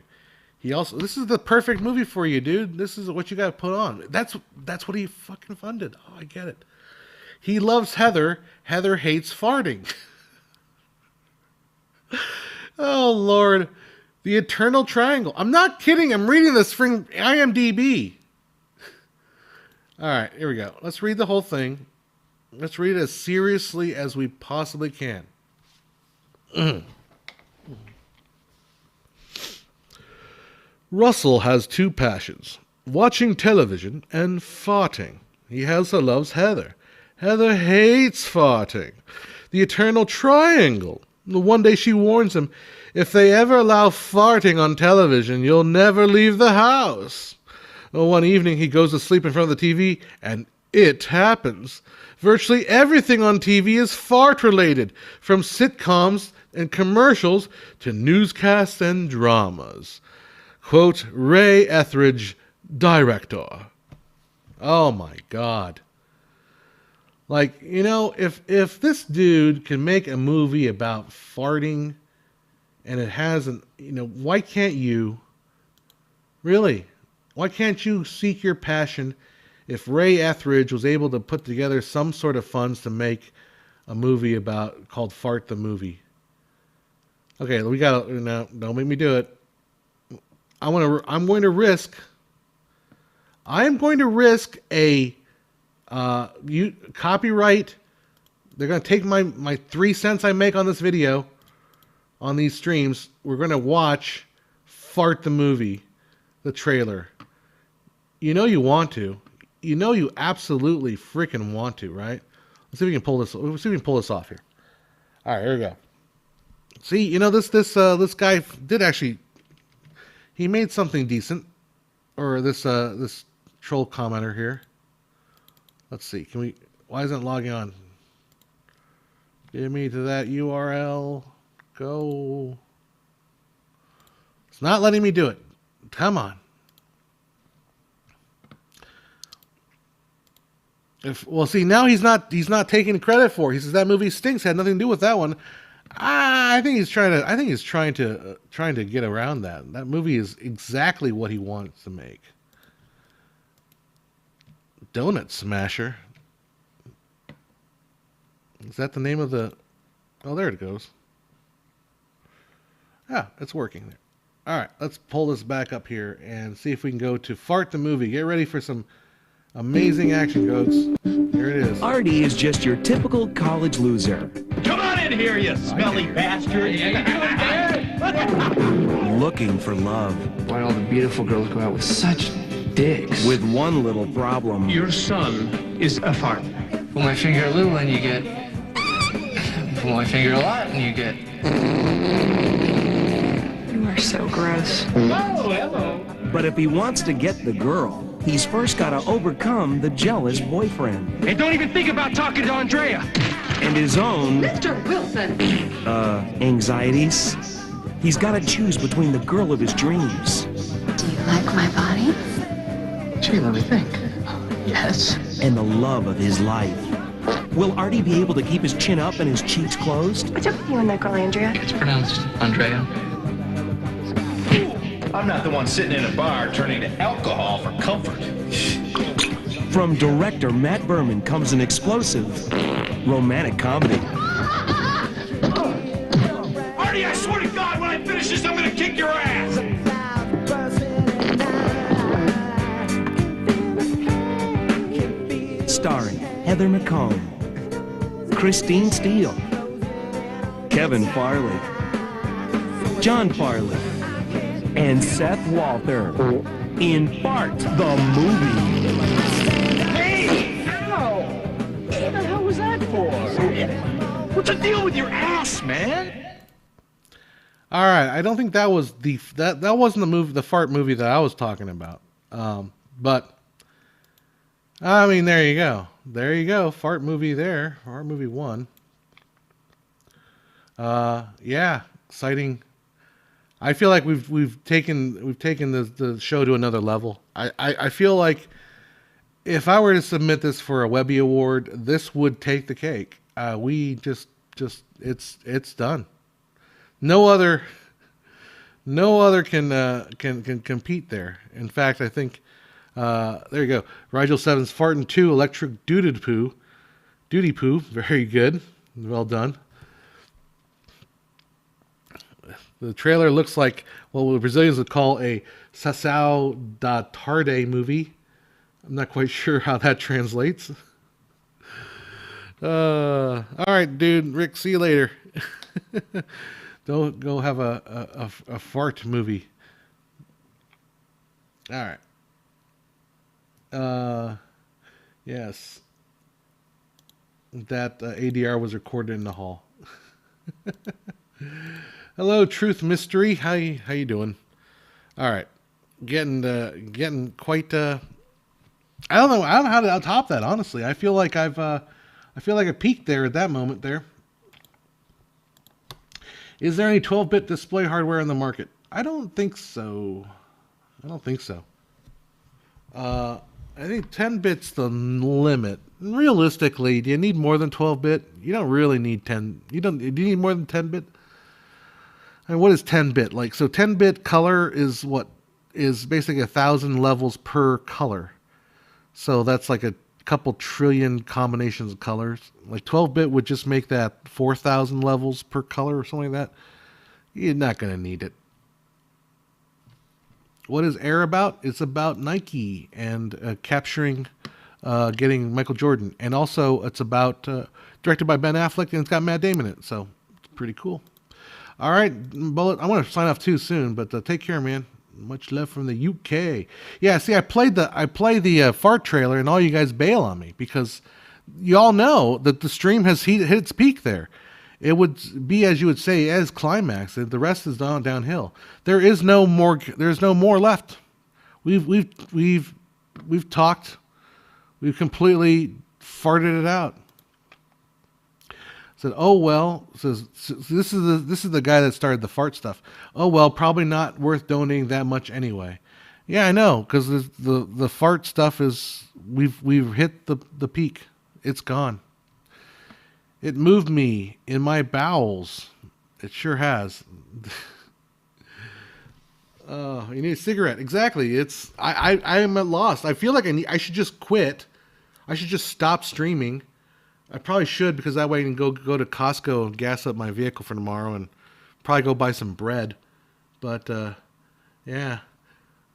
This is the perfect movie for you, dude. This is what you got to put on. That's what he fucking funded. Oh, I get it. He loves Heather. Heather hates farting. Oh, Lord. The Eternal Triangle. I'm not kidding. I'm reading this from IMDb. All right, here we go. Let's read the whole thing. Let's read it as seriously as we possibly can. Russell has two passions: watching television and farting. He also loves Heather. Heather hates farting. The Eternal Triangle. One day she warns him, if they ever allow farting on television, you'll never leave the house. One evening he goes to sleep in front of the TV, and it happens. Virtually everything on TV is fart-related, from sitcoms and commercials to newscasts and dramas. Quote, Ray Etheridge, director. Oh my God. Like, you know, if this dude can make a movie about farting and it hasn't, you know, why can't you, really, why can't you seek your passion if Ray Etheridge was able to put together some sort of funds to make a movie called Fart the Movie? Okay, we gotta, no, don't make me do it. I'm going to risk a copyright. They're going to take my 3 cents I make on this video, on these streams. We're going to watch Fart the Movie, the trailer. You know you want to. You know you absolutely freaking want to, right? Let's see if we can pull this. Let's see if we can pull this off here. All right, here we go. See, you know this guy did actually. He made something decent, or this troll commenter here. Let's see. Can we? Why isn't it logging on? Get me to that URL. Go. It's not letting me do it. Come on. Well, see, now he's not taking credit for it. He says that movie stinks. Had nothing to do with that one. I think he's trying to get around that. That movie is exactly what he wants to make. Donut Smasher. Is that the name of the? Oh, there it goes. Yeah, it's working there. All right, let's pull this back up here and see if we can go to Fart the Movie. Get ready for some amazing action, goats. Here it is. Artie is just your typical college loser. Come on in here, you smelly bastard. Looking for love. Why all the beautiful girls go out with such dicks? With one little problem. Your son is a fart. Pull my finger a little and you get... Pull my finger a lot and you get... You are so gross. Oh, hello. But if he wants to get the girl, he's first got to overcome the jealous boyfriend. Hey, don't even think about talking to Andrea. And his own... Mr. Wilson! anxieties. He's got to choose between the girl of his dreams. Do you like my body? Gee, let me think. Yes. And the love of his life. Will Artie be able to keep his chin up and his cheeks closed? What's up with you and that girl, Andrea? It's pronounced Andrea. I'm not the one sitting in a bar turning to alcohol for comfort. From director Matt Berman comes an explosive romantic comedy. Artie, I swear to God, when I finish this, I'm gonna kick your ass! Starring Heather McComb, Christine Steele, Kevin Farley, John Farley, and Seth Walter in Fart the Movie. Hey! Ow! What the hell was that for? What's the deal with your ass, man? All right, I don't think that was that wasn't the fart movie that I was talking about. But I mean, there you go, fart movie there, fart movie 1. Yeah, exciting. I feel like we've taken the show to another level. I feel like if I were to submit this for a Webby Award, this would take the cake. We just it's done. No other can compete there. In fact, I think there you go. Rigel 7's Fartin' 2 Electric Duty Poo. Very good. Well done. The trailer looks like what the Brazilians would call a Sessão da Tarde movie. I'm not quite sure how that translates. All right, dude. Rick, see you later. Don't go have a fart movie. All right. Yes. That ADR was recorded in the hall. Hello, Truth Mystery. How you doing? All right, getting quite. I don't know how to top that. Honestly, I feel like I peaked there at that moment. There. Is there any 12-bit display hardware on the market? I don't think so. I think 10 bits the limit. Realistically, do you need more than 12-bit? You don't really need 10. Do you need more than 10-bit? I mean, what is 10-bit? Like, so 10-bit color is what is basically 1,000 levels per color. So that's like a couple trillion combinations of colors. Like 12-bit would just make that 4,000 levels per color or something like that. You're not going to need it. What is Air about? It's about Nike and capturing, getting Michael Jordan. And also it's about, directed by Ben Affleck, and it's got Matt Damon in it. So it's pretty cool. All right, Bullet, I want to sign off too soon, but take care, man. Much love from the UK. Yeah, see, I played the fart trailer, and all you guys bail on me because you all know that the stream has hit its peak there. It would be, as you would say, as climax. The rest is downhill. There's no more left. We've talked. We've completely farted it out. Said, oh well. Says this is the guy that started the fart stuff. Oh well, probably not worth donating that much anyway. Yeah, I know, because the fart stuff is we've hit the peak. It's gone. It moved me in my bowels. It sure has. Oh, you need a cigarette. Exactly. It's I am at loss. I feel like I should just quit. I should just stop streaming. I probably should, because that way I can go to Costco and gas up my vehicle for tomorrow and probably go buy some bread. But yeah,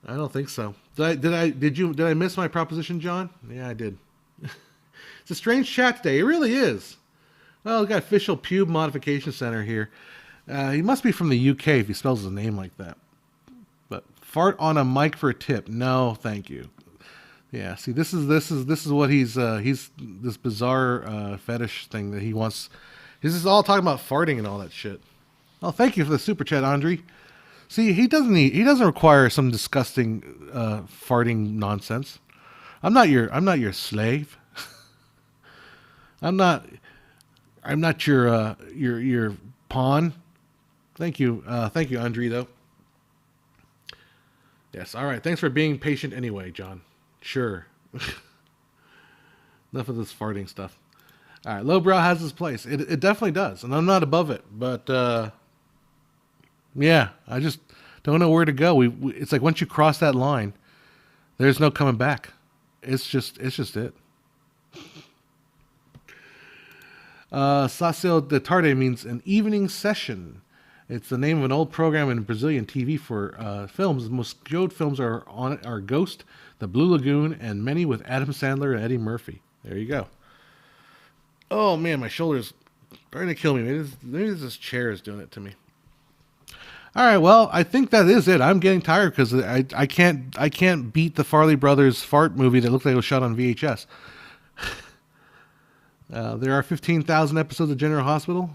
I don't think so. Did I miss my proposition, John? Yeah, I did. It's a strange chat today. It really is. Well, we got Official Pube Modification Center here. He must be from the UK if he spells his name like that. But fart on a mic for a tip? No, thank you. Yeah, see, this is what he's this bizarre fetish thing that he wants. This is all talking about farting and all that shit. Oh, thank you for the super chat, Andre. See, he doesn't require some disgusting farting nonsense. I'm not your slave. I'm not your pawn. Thank you, Andre. Though. Yes. All right. Thanks for being patient anyway, John. Sure. Enough of this farting stuff. All right, lowbrow has its place. It definitely does, and I'm not above it. But yeah, I just don't know where to go. It's like once you cross that line, there's no coming back. It's just it. Sessão da Tarde means an evening session. It's the name of an old program in Brazilian TV for films. The most showed films are Ghost, The Blue Lagoon, and many with Adam Sandler and Eddie Murphy. There you go. Oh man, my shoulder's starting to kill me. Maybe this chair is doing it to me. All right, well, I think that is it. I'm getting tired because I can't beat the Farley Brothers fart movie that looked like it was shot on VHS. There are 15,000 episodes of General Hospital.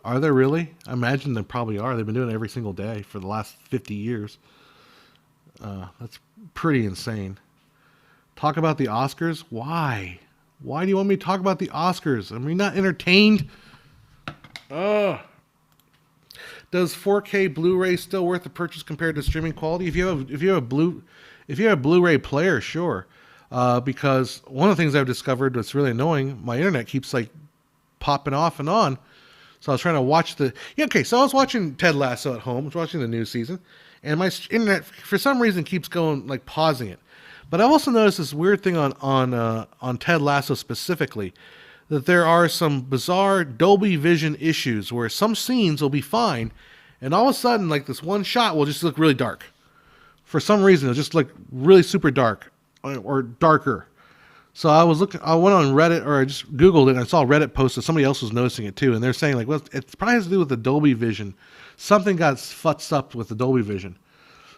Are there really? I imagine there probably are. They've been doing it every single day for the last 50 years. That's pretty insane. Talk about the Oscars? Why? Why do you want me to talk about the Oscars? Am I not entertained? Does 4K Blu-ray still worth the purchase compared to streaming quality? If you have a Blu-ray player, sure. Because one of the things I've discovered that's really annoying, my internet keeps like popping off and on. So I was trying to watch so I was watching Ted Lasso at home. I was watching the new season, and my internet for some reason keeps going like pausing it. But I've also noticed this weird thing on Ted Lasso specifically, that there are some bizarre Dolby Vision issues where some scenes will be fine, and all of a sudden, like this one shot will just look really dark. For some reason, it'll just look really super dark or darker. So I went on Reddit, or I just Googled it, and I saw a Reddit post that somebody else was noticing it too, and they're saying like, well, it probably has to do with the Dolby Vision. Something got futzed up with the Dolby Vision.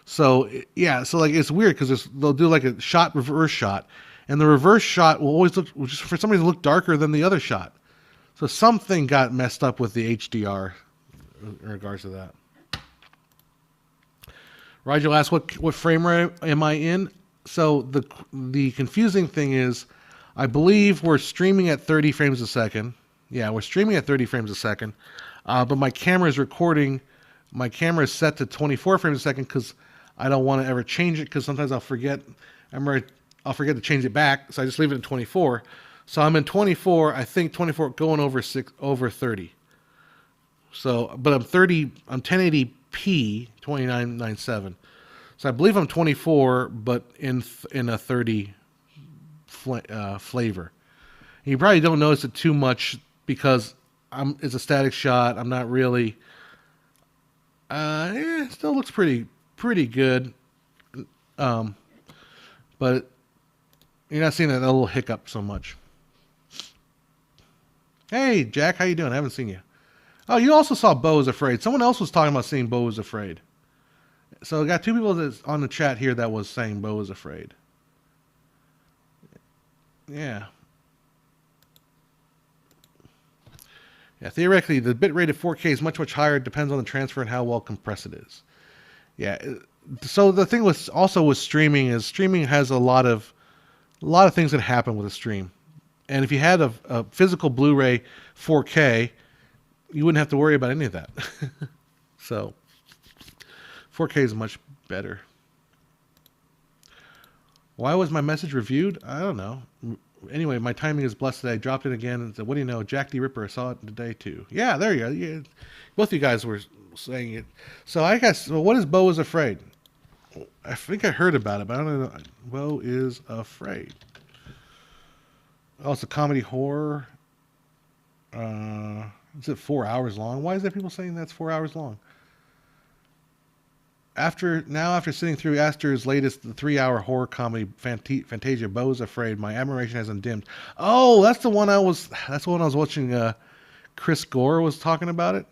So yeah, so like it's weird because they'll do like a reverse shot, and the reverse shot will always look, just for some reason, look darker than the other shot. So something got messed up with the HDR in regards to that. Rigel asks, what frame rate am I in? So the confusing thing is, I believe we're streaming at 30 frames a second. Yeah, we're streaming at 30 frames a second, but my camera is recording. My camera is set to 24 frames a second because I don't want to ever change it because sometimes I'll forget. I'll forget to change it back, so I just leave it at 24. So I'm in 24. I think 24 going over 30. So, but I'm 1080p 2997. So I believe I'm 24, but in a 30 flavor. And you probably don't notice it too much because it's a static shot. I'm not really. It still looks pretty good. But you're not seeing that little hiccup so much. Hey, Jack, how you doing? I haven't seen you. Oh, you also saw Beau is Afraid. Someone else was talking about seeing Beau is Afraid. So I got two people that's on the chat here that was saying Beau is Afraid. Yeah. Yeah, theoretically, the bitrate of 4K is much, much higher. It depends on the transfer and how well compressed it is. Yeah. So the thing with streaming is streaming has a lot of things that happen with a stream. And if you had a physical Blu-ray 4K, you wouldn't have to worry about any of that. So 4K is much better. Why was my message reviewed? I don't know. Anyway, my timing is blessed today. I dropped it again and said, what do you know? Jack the Ripper, I saw it today too. Yeah, there you go. Yeah. Both of you guys were saying it. So I guess, what is Beau is Afraid? I think I heard about it, but I don't know. Beau is Afraid. Oh, it's a comedy horror. Is it 4 hours long? Why is there people saying that's 4 hours long? After sitting through Astor's latest 3-hour horror comedy Fantasia, Beau is Afraid, my admiration hasn't dimmed. Oh, that's the one I was watching. Chris Gore was talking about it.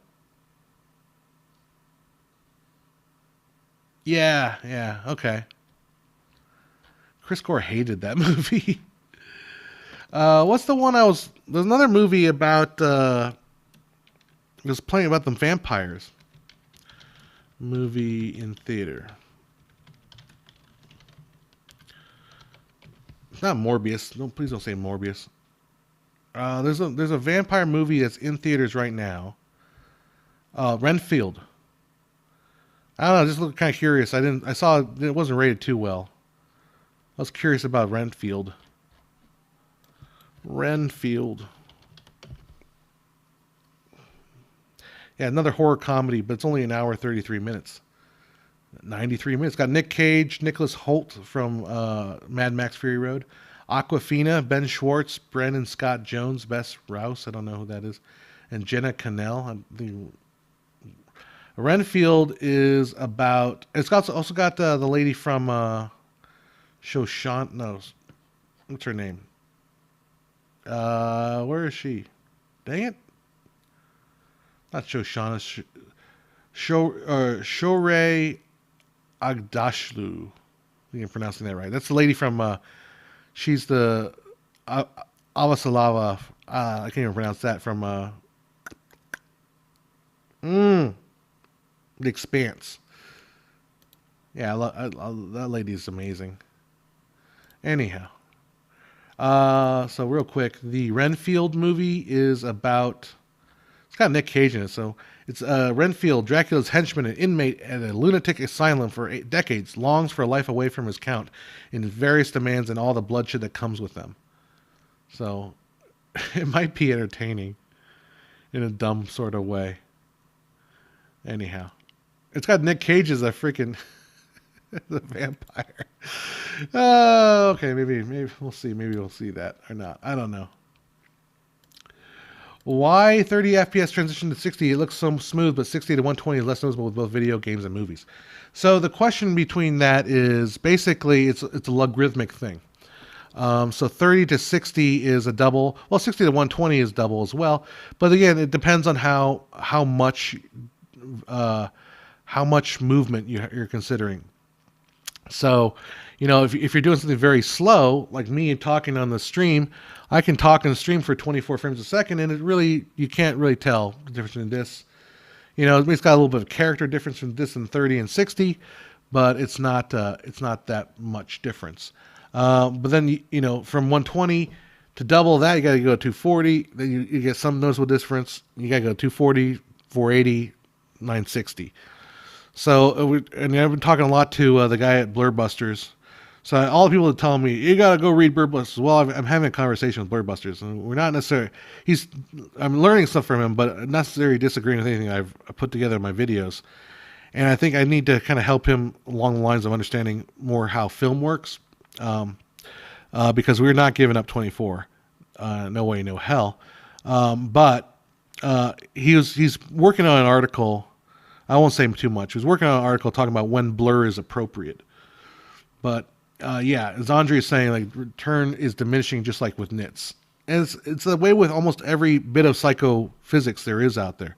Yeah, okay. Chris Gore hated that movie. What's the one there's another movie about, it was playing about the vampires. Movie in theater. It's not Morbius. No, please don't say Morbius. There's a vampire movie that's in theaters right now. Renfield. I don't know, just look kind of curious. I saw it wasn't rated too well. I was curious about Renfield. Yeah, another horror comedy, but it's only an hour 33 minutes. 93 minutes. Got Nick Cage, Nicholas Hoult from Mad Max Fury Road, Aquafina, Ben Schwartz, Brandon Scott Jones, Bess Rouse, I don't know who that is, and Jenna Cannell. Renfield is about. Also got the lady from Shoshan. No, what's her name? Where is she? Dang it! Not Shoshana. Shorey Agdashlu. I think I'm pronouncing that right. That's the lady from. She's the Avasalava. I can't even pronounce that from. The Expanse. Yeah, that lady's amazing. Anyhow, so real quick, the Renfield movie is about. It's got Nick Cage in it, so it's Renfield, Dracula's henchman and inmate at a lunatic asylum for decades, longs for a life away from his count, in various demands and all the bloodshed that comes with them. So, it might be entertaining, in a dumb sort of way. Anyhow, it's got Nick Cage as a freaking the vampire. Okay, maybe we'll see. Maybe we'll see that or not. I don't know. Why 30 FPS transition to 60? It looks so smooth, but 60 to 120 is less noticeable with both video games and movies. So the question between that is basically it's a logarithmic thing. So 30 to 60 is a double. Well, 60 to 120 is double as well. But again, it depends on how much movement you're considering. So, if you're doing something very slow, like me talking on the stream, I can talk in the stream for 24 frames a second, and you can't really tell the difference in this. It's got a little bit of character difference from this and 30 and 60, but it's not that much difference. But then, from 120 to double that, you got to go to 240. Then you get some noticeable difference. You got to go 240, 480, 960. So, and I've been talking a lot to the guy at Blurbusters. So all the people are telling me, you got to go read Blurbusters. Well, I'm having a conversation with Blurbusters, and we're not necessarily, I'm learning stuff from him, but not necessarily disagreeing with anything I've put together in my videos. And I think I need to kind of help him along the lines of understanding more how film works, because we're not giving up 24. No way, no hell. But he's working on an article. I won't say too much. He was working on an article talking about when blur is appropriate. But as Andre is saying, like, return is diminishing just like with nits. And it's the way with almost every bit of psychophysics there is out there.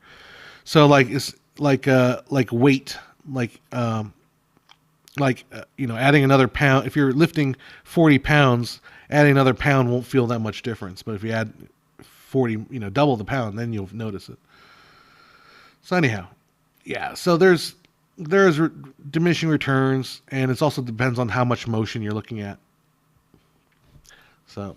So it's like weight, adding another pound. If you're lifting 40 pounds, adding another pound won't feel that much difference. But if you add 40, double the pound, then you'll notice it. So anyhow, so there's diminishing returns, and it also depends on how much motion you're looking at. So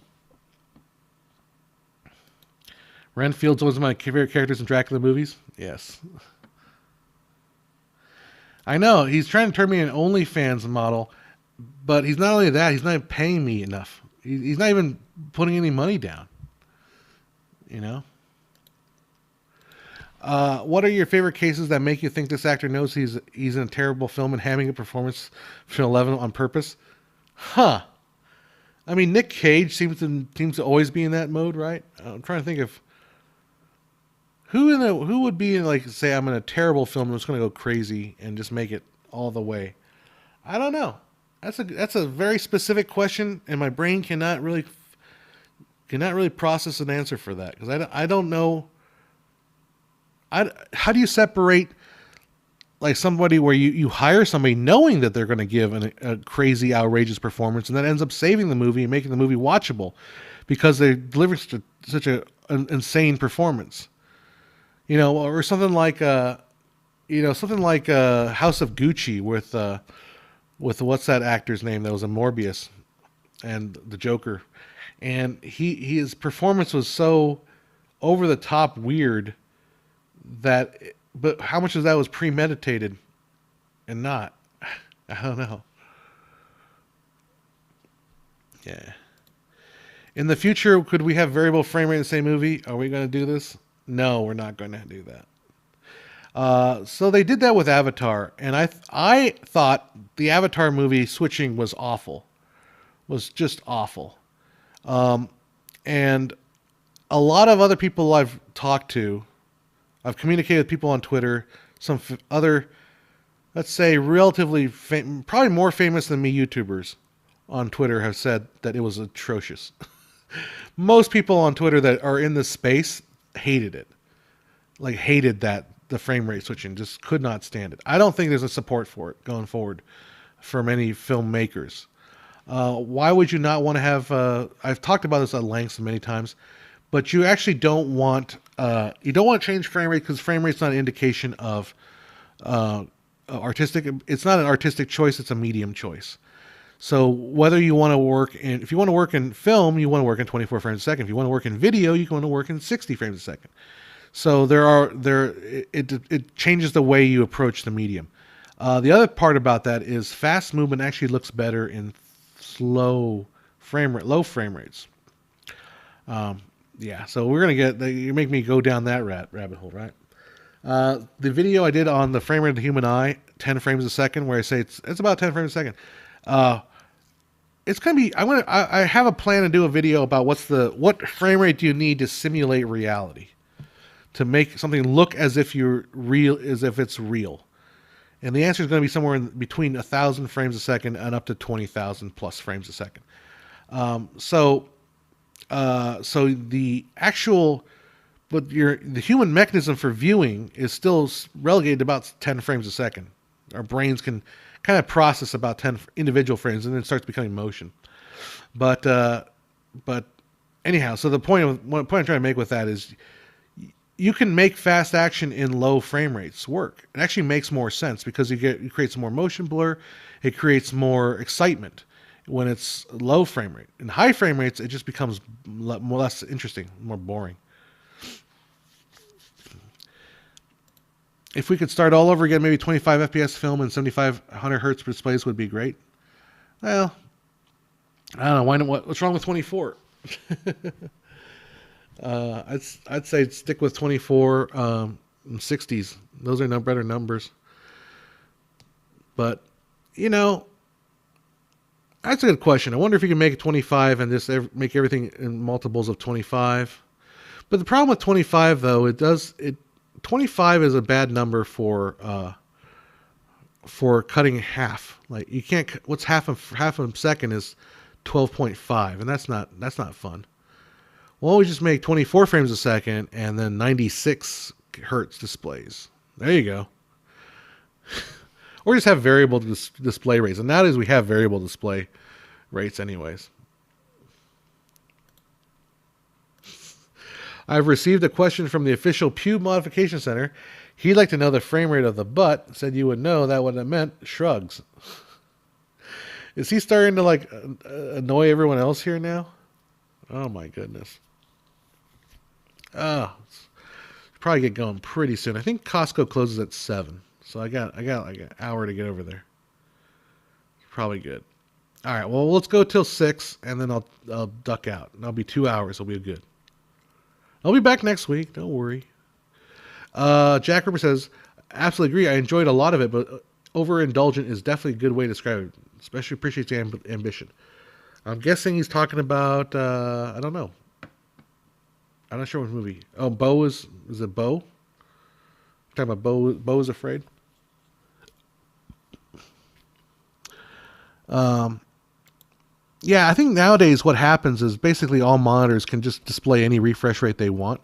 Renfield's one of my favorite characters in Dracula movies. Yes. I know, he's trying to turn me an OnlyFans model, but he's not only that, he's not even paying me enough. He's not even putting any money down. What are your favorite cases that make you think this actor knows he's in a terrible film and having a performance for 11 on purpose? I mean, Nick Cage seems to always be in that mode, right? I'm trying to think of who would be in, say I'm in a terrible film and it's going to go crazy and just make it all the way. I don't know. That's a very specific question, and my brain cannot really process an answer for that, because I don't know. How do you separate somebody where you hire somebody knowing that they're going to give a crazy, outrageous performance, and that ends up saving the movie and making the movie watchable because they deliver such an insane performance, or something like House of Gucci with what's that actor's name that was in Morbius and the Joker, and his performance was so over the top weird. But how much of that was premeditated and not? I don't know. Yeah. In the future, could we have variable frame rate in the same movie? Are we going to do this? No, we're not going to do that. So they did that with Avatar, and I thought the Avatar movie switching was awful, was just awful. And a lot of other people I've talked to, I've communicated with people on Twitter, some other, let's say, relatively probably more famous than me YouTubers on Twitter have said that it was atrocious. Most people on Twitter that are in this space hated it. Like hated that the frame rate switching, just could not stand it. I don't think there's a support for it going forward for many filmmakers. Why would you not want to have? I've talked about this at length many times, but you actually don't want to change frame rate because frame rate's not an indication of artistic. It's not an artistic choice; it's a medium choice. So whether you want to if you want to work in film, you want to work in 24 frames a second. If you want to work in video, you want to work in 60 frames a second. So it changes the way you approach the medium. The other part about that is fast movement actually looks better in low frame rates. Yeah, so we're gonna you make me go down that rabbit hole, right? The video I did on the frame rate of the human eye, 10 frames a second, where I say it's about 10 frames a second. It's gonna be. I have a plan to do a video about what frame rate do you need to simulate reality, to make something look as if it's real. And the answer is going to be somewhere in between 1,000 frames a second and up to 20,000 plus frames a second. So the human mechanism for viewing is still relegated to about 10 frames a second. Our brains can kind of process about 10 individual frames, and then it starts becoming motion. But anyhow, so the point I'm trying to make with that is, you can make fast action in low frame rates work. It actually makes more sense because you create some more motion blur. It creates more excitement when it's low frame rate. In high frame rates, it just becomes less interesting, more boring. If we could start all over again, maybe 25 FPS film and 7,500 hertz displays would be great. Well, I don't know. Why not? What's wrong with 24? I'd say stick with 24 and 60s. Those are no better numbers. But, that's a good question. I wonder if you can make it 25 and just make everything in multiples of 25. But the problem with 25, though, 25 is a bad number for cutting half. Like you can't. What's half a second is 12.5, and that's not fun. Well, we just make 24 frames a second and then 96 hertz displays. There you go. Or just have variable display rates. And nowadays we have variable display rates anyways. I've received a question from the official Pew Modification Center. He'd like to know the frame rate of the butt. Said you would know that what it meant. Shrugs. Is he starting to annoy everyone else here now? Oh my goodness. Oh, probably get going pretty soon. I think Costco closes at 7, so I got like an hour to get over there. Probably good. All right, well let's go till 6, and then I'll duck out. And I'll be 2 hours. I'll be good. I'll be back next week. Don't worry. Jack Ripper says, absolutely agree. I enjoyed a lot of it, but overindulgent is definitely a good way to describe it. Especially appreciates the ambition. I'm guessing he's talking about, I don't know. I'm not sure what movie. Oh, Bo is it Bo? Talking about Bo is Afraid? Yeah, I think nowadays what happens is basically all monitors can just display any refresh rate they want.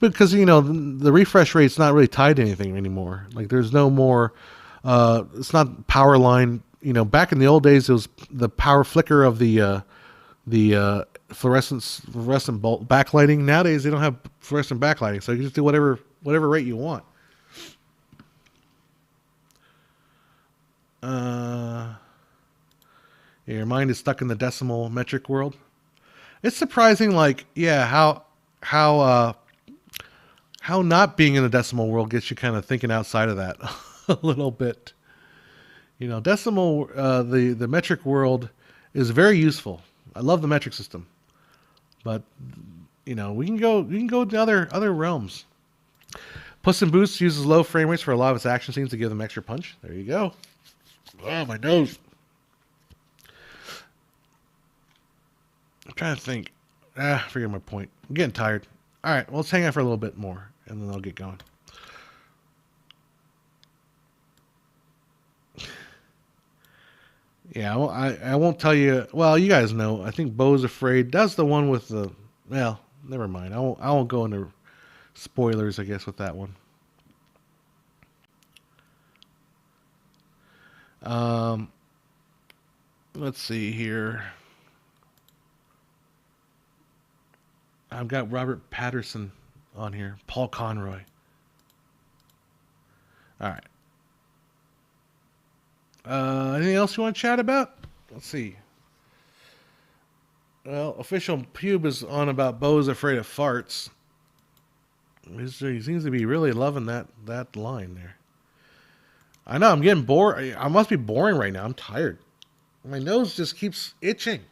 Because, the refresh rate's not really tied to anything anymore. Like, there's no more, it's not power line. Back in the old days, it was the power flicker of the fluorescent bulb backlighting. Nowadays, they don't have fluorescent backlighting, so you can just do whatever rate you want. Your mind is stuck in the decimal metric world. It's surprising, how not being in the decimal world gets you kind of thinking outside of that a little bit. Decimal, the metric world is very useful. I love the metric system, but we can go to other realms. Puss in Boots uses low frame rates for a lot of its action scenes to give them extra punch. There you go. Oh, my nose. I'm trying to think. Forget my point. I'm getting tired. All right, well, let's hang out for a little bit more, and then I'll get going. Yeah, I won't tell you. Well, you guys know. I think Beau's Afraid. That's the one with the. Well, never mind. I won't go into spoilers, I guess, with that one. Let's see here. I've got Robert Patterson on here. Paul Conroy. All right. Anything else you want to chat about? Let's see. Well, official pube is on about Beau's afraid of farts. He seems to be really loving that line there. I know, I'm getting bored. I must be boring right now. I'm tired. My nose just keeps itching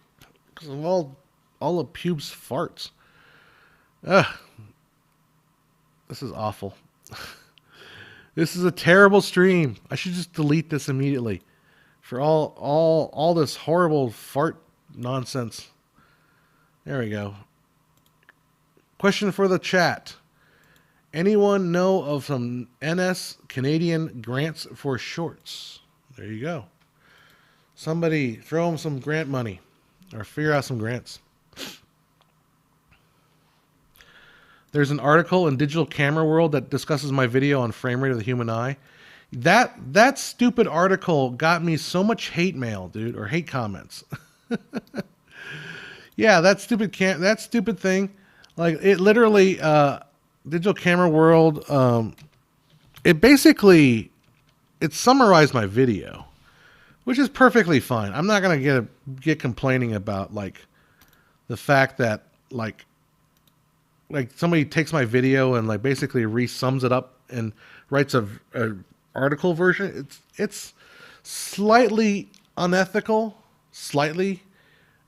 because of all the pube's farts. Ugh. This is awful. This is a terrible stream. I should just delete this immediately for all this horrible fart nonsense. There we go. Question for the chat. Anyone know of some NS Canadian grants for shorts? There you go. Somebody throw them some grant money or figure out some grants. There's an article in Digital Camera World that discusses my video on frame rate of the human eye. That stupid article got me so much hate mail, dude, or hate comments. Yeah, that stupid thing. Like, it literally, Digital Camera World, it summarized my video, which is perfectly fine. I'm not gonna get complaining about like the fact that like somebody takes my video and like basically re-sums it up and writes a article version. It's slightly unethical,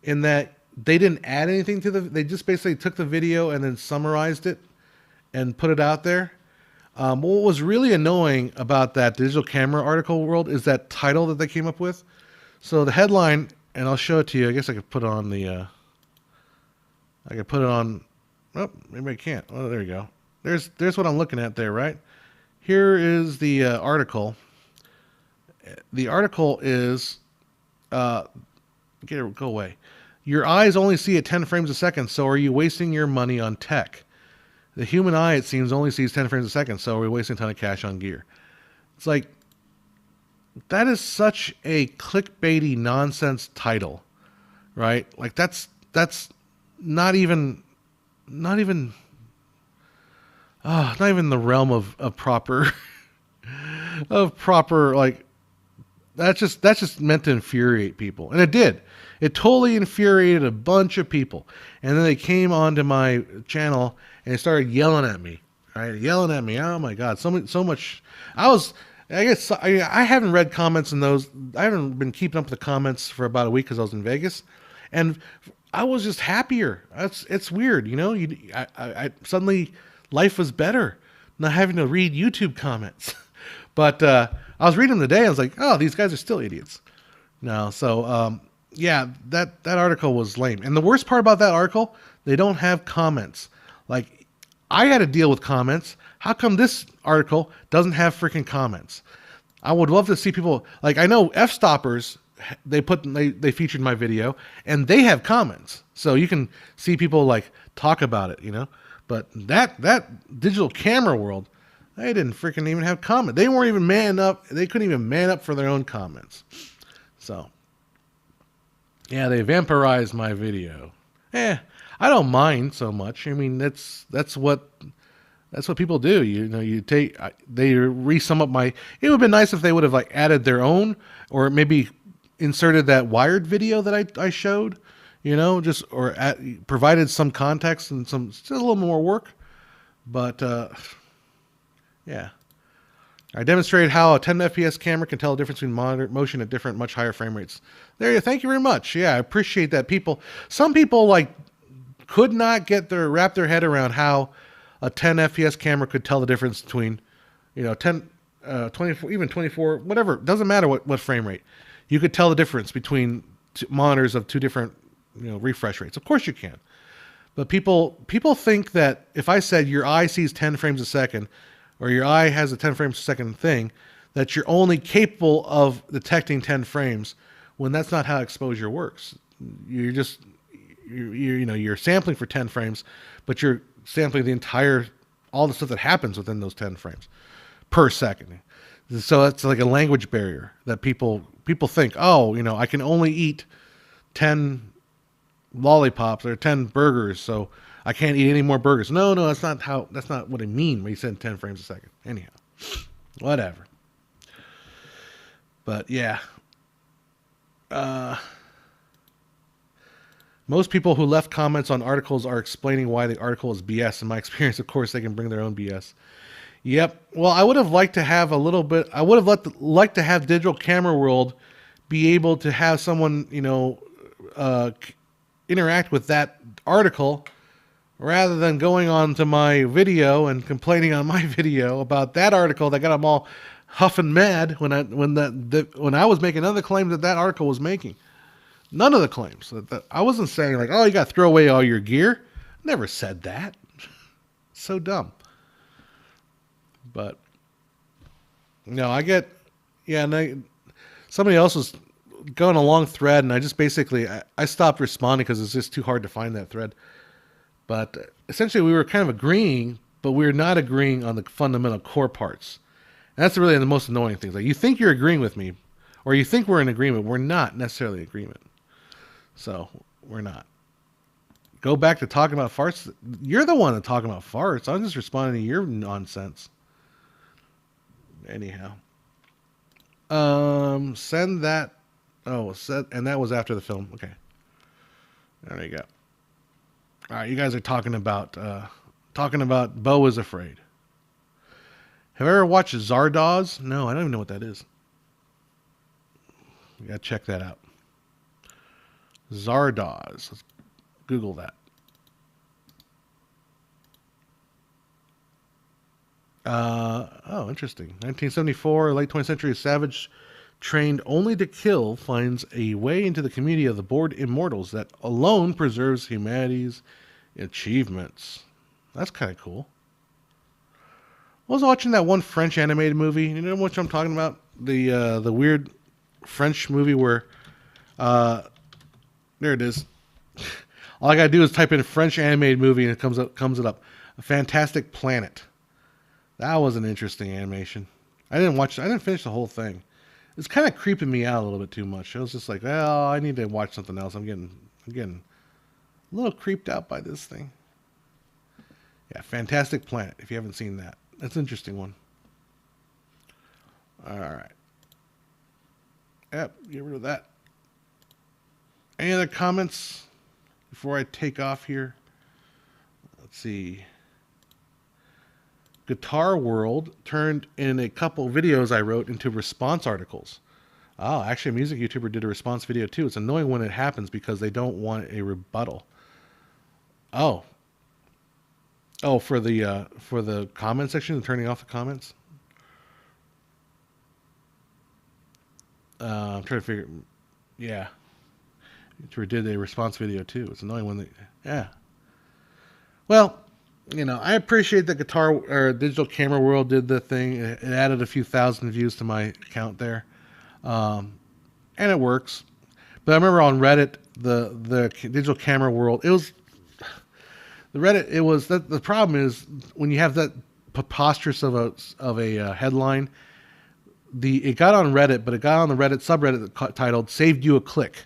in that they didn't add anything to they just basically took the video and then summarized it and put it out there. What was really annoying about that Digital Camera article world is that title that they came up with. So the headline, and I'll show it to you. I guess I could put it on oh, maybe I can't. Oh, there you go. There's what I'm looking at there, right? Here is the article. The article is, go away. Your eyes only see at 10 frames a second, so are you wasting your money on tech? The human eye, it seems, only sees 10 frames a second, so are we wasting a ton of cash on gear? It's like, that is such a clickbaity nonsense title, right? Like that's not even the realm of proper like that's just meant to infuriate people, and it did. It totally infuriated a bunch of people, and then they came onto my channel and they started yelling at me. Right, yelling at me. Oh my God, so much. I guess I haven't read comments in those. I haven't been keeping up with the comments for about a week because I was in Vegas, and I was just happier. It's weird, you know. I suddenly life was better, not having to read YouTube comments. But I was reading them today. I was like, oh, these guys are still idiots. No, so yeah, that article was lame. And the worst part about that article, they don't have comments. Like, I had to deal with comments. How come this article doesn't have freaking comments? I would love to see people, like, I know F-Stoppers, they featured my video, and they have comments. So you can see people, like, talk about it, you know? But that Digital Camera World, they didn't freaking even have comments. They weren't even man up. They couldn't even man up for their own comments. So, yeah, they vampirized my video. I don't mind so much. I mean, that's what people do. You know, they re-sum up my. It would have been nice if they would have like added their own, or maybe inserted that Wired video that I showed. You know, provided some context and still a little more work. But yeah, I demonstrated how a 10 FPS camera can tell the difference between motion at different, much higher frame rates. There you. Thank you very much. Yeah, I appreciate that. Some people like could not wrap their head around how a 10 FPS camera could tell the difference between, 10, 24, even 24, whatever. Doesn't matter what frame rate. You could tell the difference between monitors of two different, refresh rates. Of course you can. But people think that if I said your eye sees 10 frames a second, or your eye has a 10 frames a second thing, that you're only capable of detecting 10 frames, when that's not how exposure works. You're sampling for 10 frames, but you're sampling all the stuff that happens within those 10 frames per second. So it's like a language barrier that people think, I can only eat 10 lollipops or 10 burgers, so I can't eat any more burgers. No, that's not what I mean when you said 10 frames a second. Anyhow, whatever. But yeah. Most people who left comments on articles are explaining why the article is BS. In my experience, of course, they can bring their own BS. Yep. Well, I would have liked to have liked to have Digital Camera World be able to have someone, interact with that article rather than going on to my video and complaining on my video about that article that got them all huff and mad when I was making other claims that article was making. None of the claims. I wasn't saying like, you got to throw away all your gear. Never said that. So dumb. But no, somebody else was going a long thread, and I just basically I stopped responding because it's just too hard to find that thread. But essentially, we were kind of agreeing, but we were not agreeing on the fundamental core parts. And that's really the most annoying thing. Like, you think you're agreeing with me, or you think we're in agreement. We're not necessarily in agreement. So we're not. Go back to talking about farts. You're the one that's talking about farts. I'm just responding to your nonsense. Anyhow. Send that. And that was after the film. Okay. There you go. All right, you guys are talking about Beau is Afraid. Have you ever watched Zardoz? No, I don't even know what that is. You gotta check that out. Zardoz. Let's Google that. Interesting. 1974, late 20th century, a savage trained only to kill finds a way into the community of the bored immortals that alone preserves humanity's achievements. That's kind of cool. I was watching that one French animated movie. You know what I'm talking about? The weird French movie where there it is. All I gotta do is type in French animated movie and it comes up. A Fantastic Planet. That was an interesting animation. I didn't finish the whole thing. It's kind of creeping me out a little bit too much. I was just like, well, I need to watch something else. I'm getting a little creeped out by this thing. Yeah, Fantastic Planet. If you haven't seen that, that's an interesting one. All right. Yep, get rid of that. Any other comments before I take off here? Let's see. Guitar World turned in a couple videos I wrote into response articles. Oh, actually a music YouTuber did a response video too. It's annoying when it happens because they don't want a rebuttal. Oh, for the comment section, turning off the comments. I'm trying to figure. Yeah, YouTuber did a response video too. It's annoying when they. Yeah. Well, I appreciate that Digital Camera World did the thing. It added a few thousand views to my account there, and it works. But I remember on Reddit, the Digital Camera World, it was the Reddit. It was that the problem is when you have that preposterous of a headline. It got on Reddit, but it got on the Reddit subreddit titled "Saved You a Click."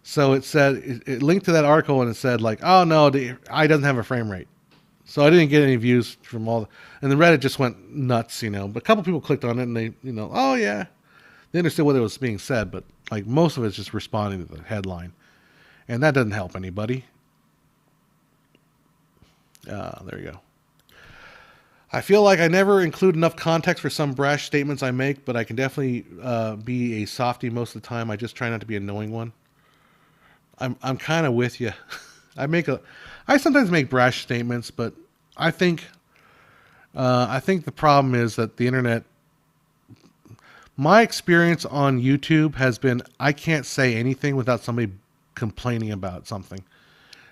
So it said it linked to that article and it said like, "Oh no, the eye doesn't have a frame rate." So I didn't get any views from and the Reddit just went nuts, But a couple people clicked on it and they, oh yeah, they understood what it was being said, but like most of it's just responding to the headline, and that doesn't help anybody. There you go. I feel like I never include enough context for some brash statements I make, but I can definitely be a softie most of the time. I just try not to be an annoying one. I'm kind of with you. I sometimes make brash statements, but I think the problem is that the internet. My experience on YouTube has been I can't say anything without somebody complaining about something,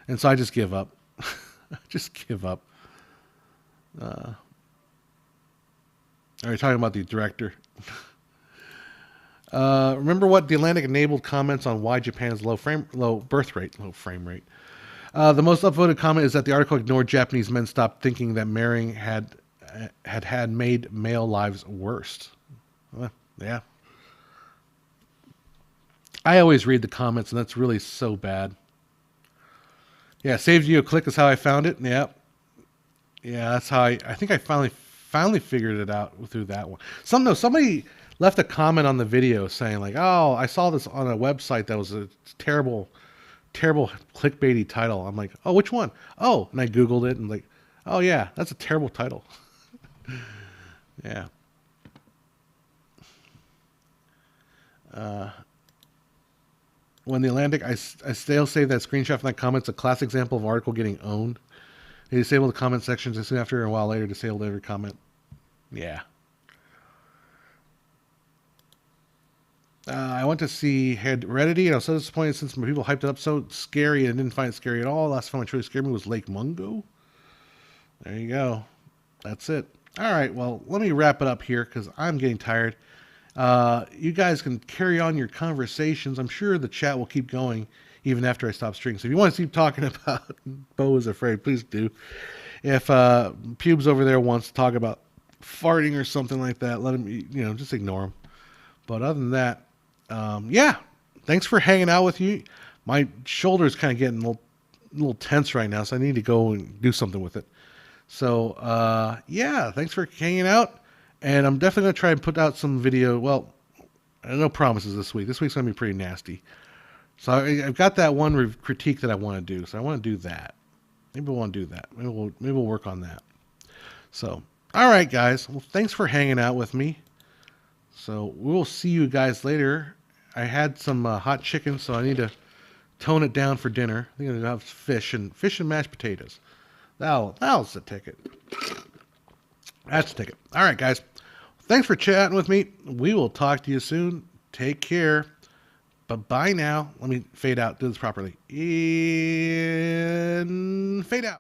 and so I just give up. I just give up. Are you talking about the director? Remember what the Atlantic enabled comments on why Japan's low frame rate. The most upvoted comment is that the article ignored Japanese men stopped thinking that marrying had made male lives worse. Yeah. I always read the comments, and that's really so bad. Yeah, saved you a click is how I found it. Yep. Yeah, that's how I think I finally figured it out through that one. Somebody left a comment on the video saying like, "Oh, I saw this on a website that was a terrible clickbaity title." I'm like, "Oh, which one?" Oh, and I Googled it and like, "Oh yeah, that's a terrible title." Yeah. When the Atlantic, I still say that screenshot from that comment's a classic example of an article getting owned. They disabled the comment sections and soon after, and a while later, disabled every comment. Yeah. I went to see Heredity, and I was so disappointed since my people hyped it up so scary and didn't find it scary at all. Last time it truly scared me was Lake Mungo. There you go. That's it. All right, well, let me wrap it up here because I'm getting tired. You guys can carry on your conversations. I'm sure the chat will keep going even after I stop streaming. So if you want to keep talking about Bo is Afraid, please do. If Pubes over there wants to talk about farting or something like that, let him, just ignore him. But other than that, yeah, thanks for hanging out with you. My shoulder's kind of getting a little tense right now, so I need to go and do something with it. So, yeah, thanks for hanging out. And I'm definitely going to try and put out some video. Well, no promises this week. This week's going to be pretty nasty. So I've got that one critique that I want to do. So I want to do that. Maybe we'll want to do that. Maybe we'll work on that. So, all right, guys. Well, thanks for hanging out with me. So we'll see you guys later. I had some hot chicken, so I need to tone it down for dinner. I think I'm going to have fish and mashed potatoes. That's the ticket. That's the ticket. All right, guys. Thanks for chatting with me. We will talk to you soon. Take care. Bye now. Let me fade out. Do this properly. And fade out.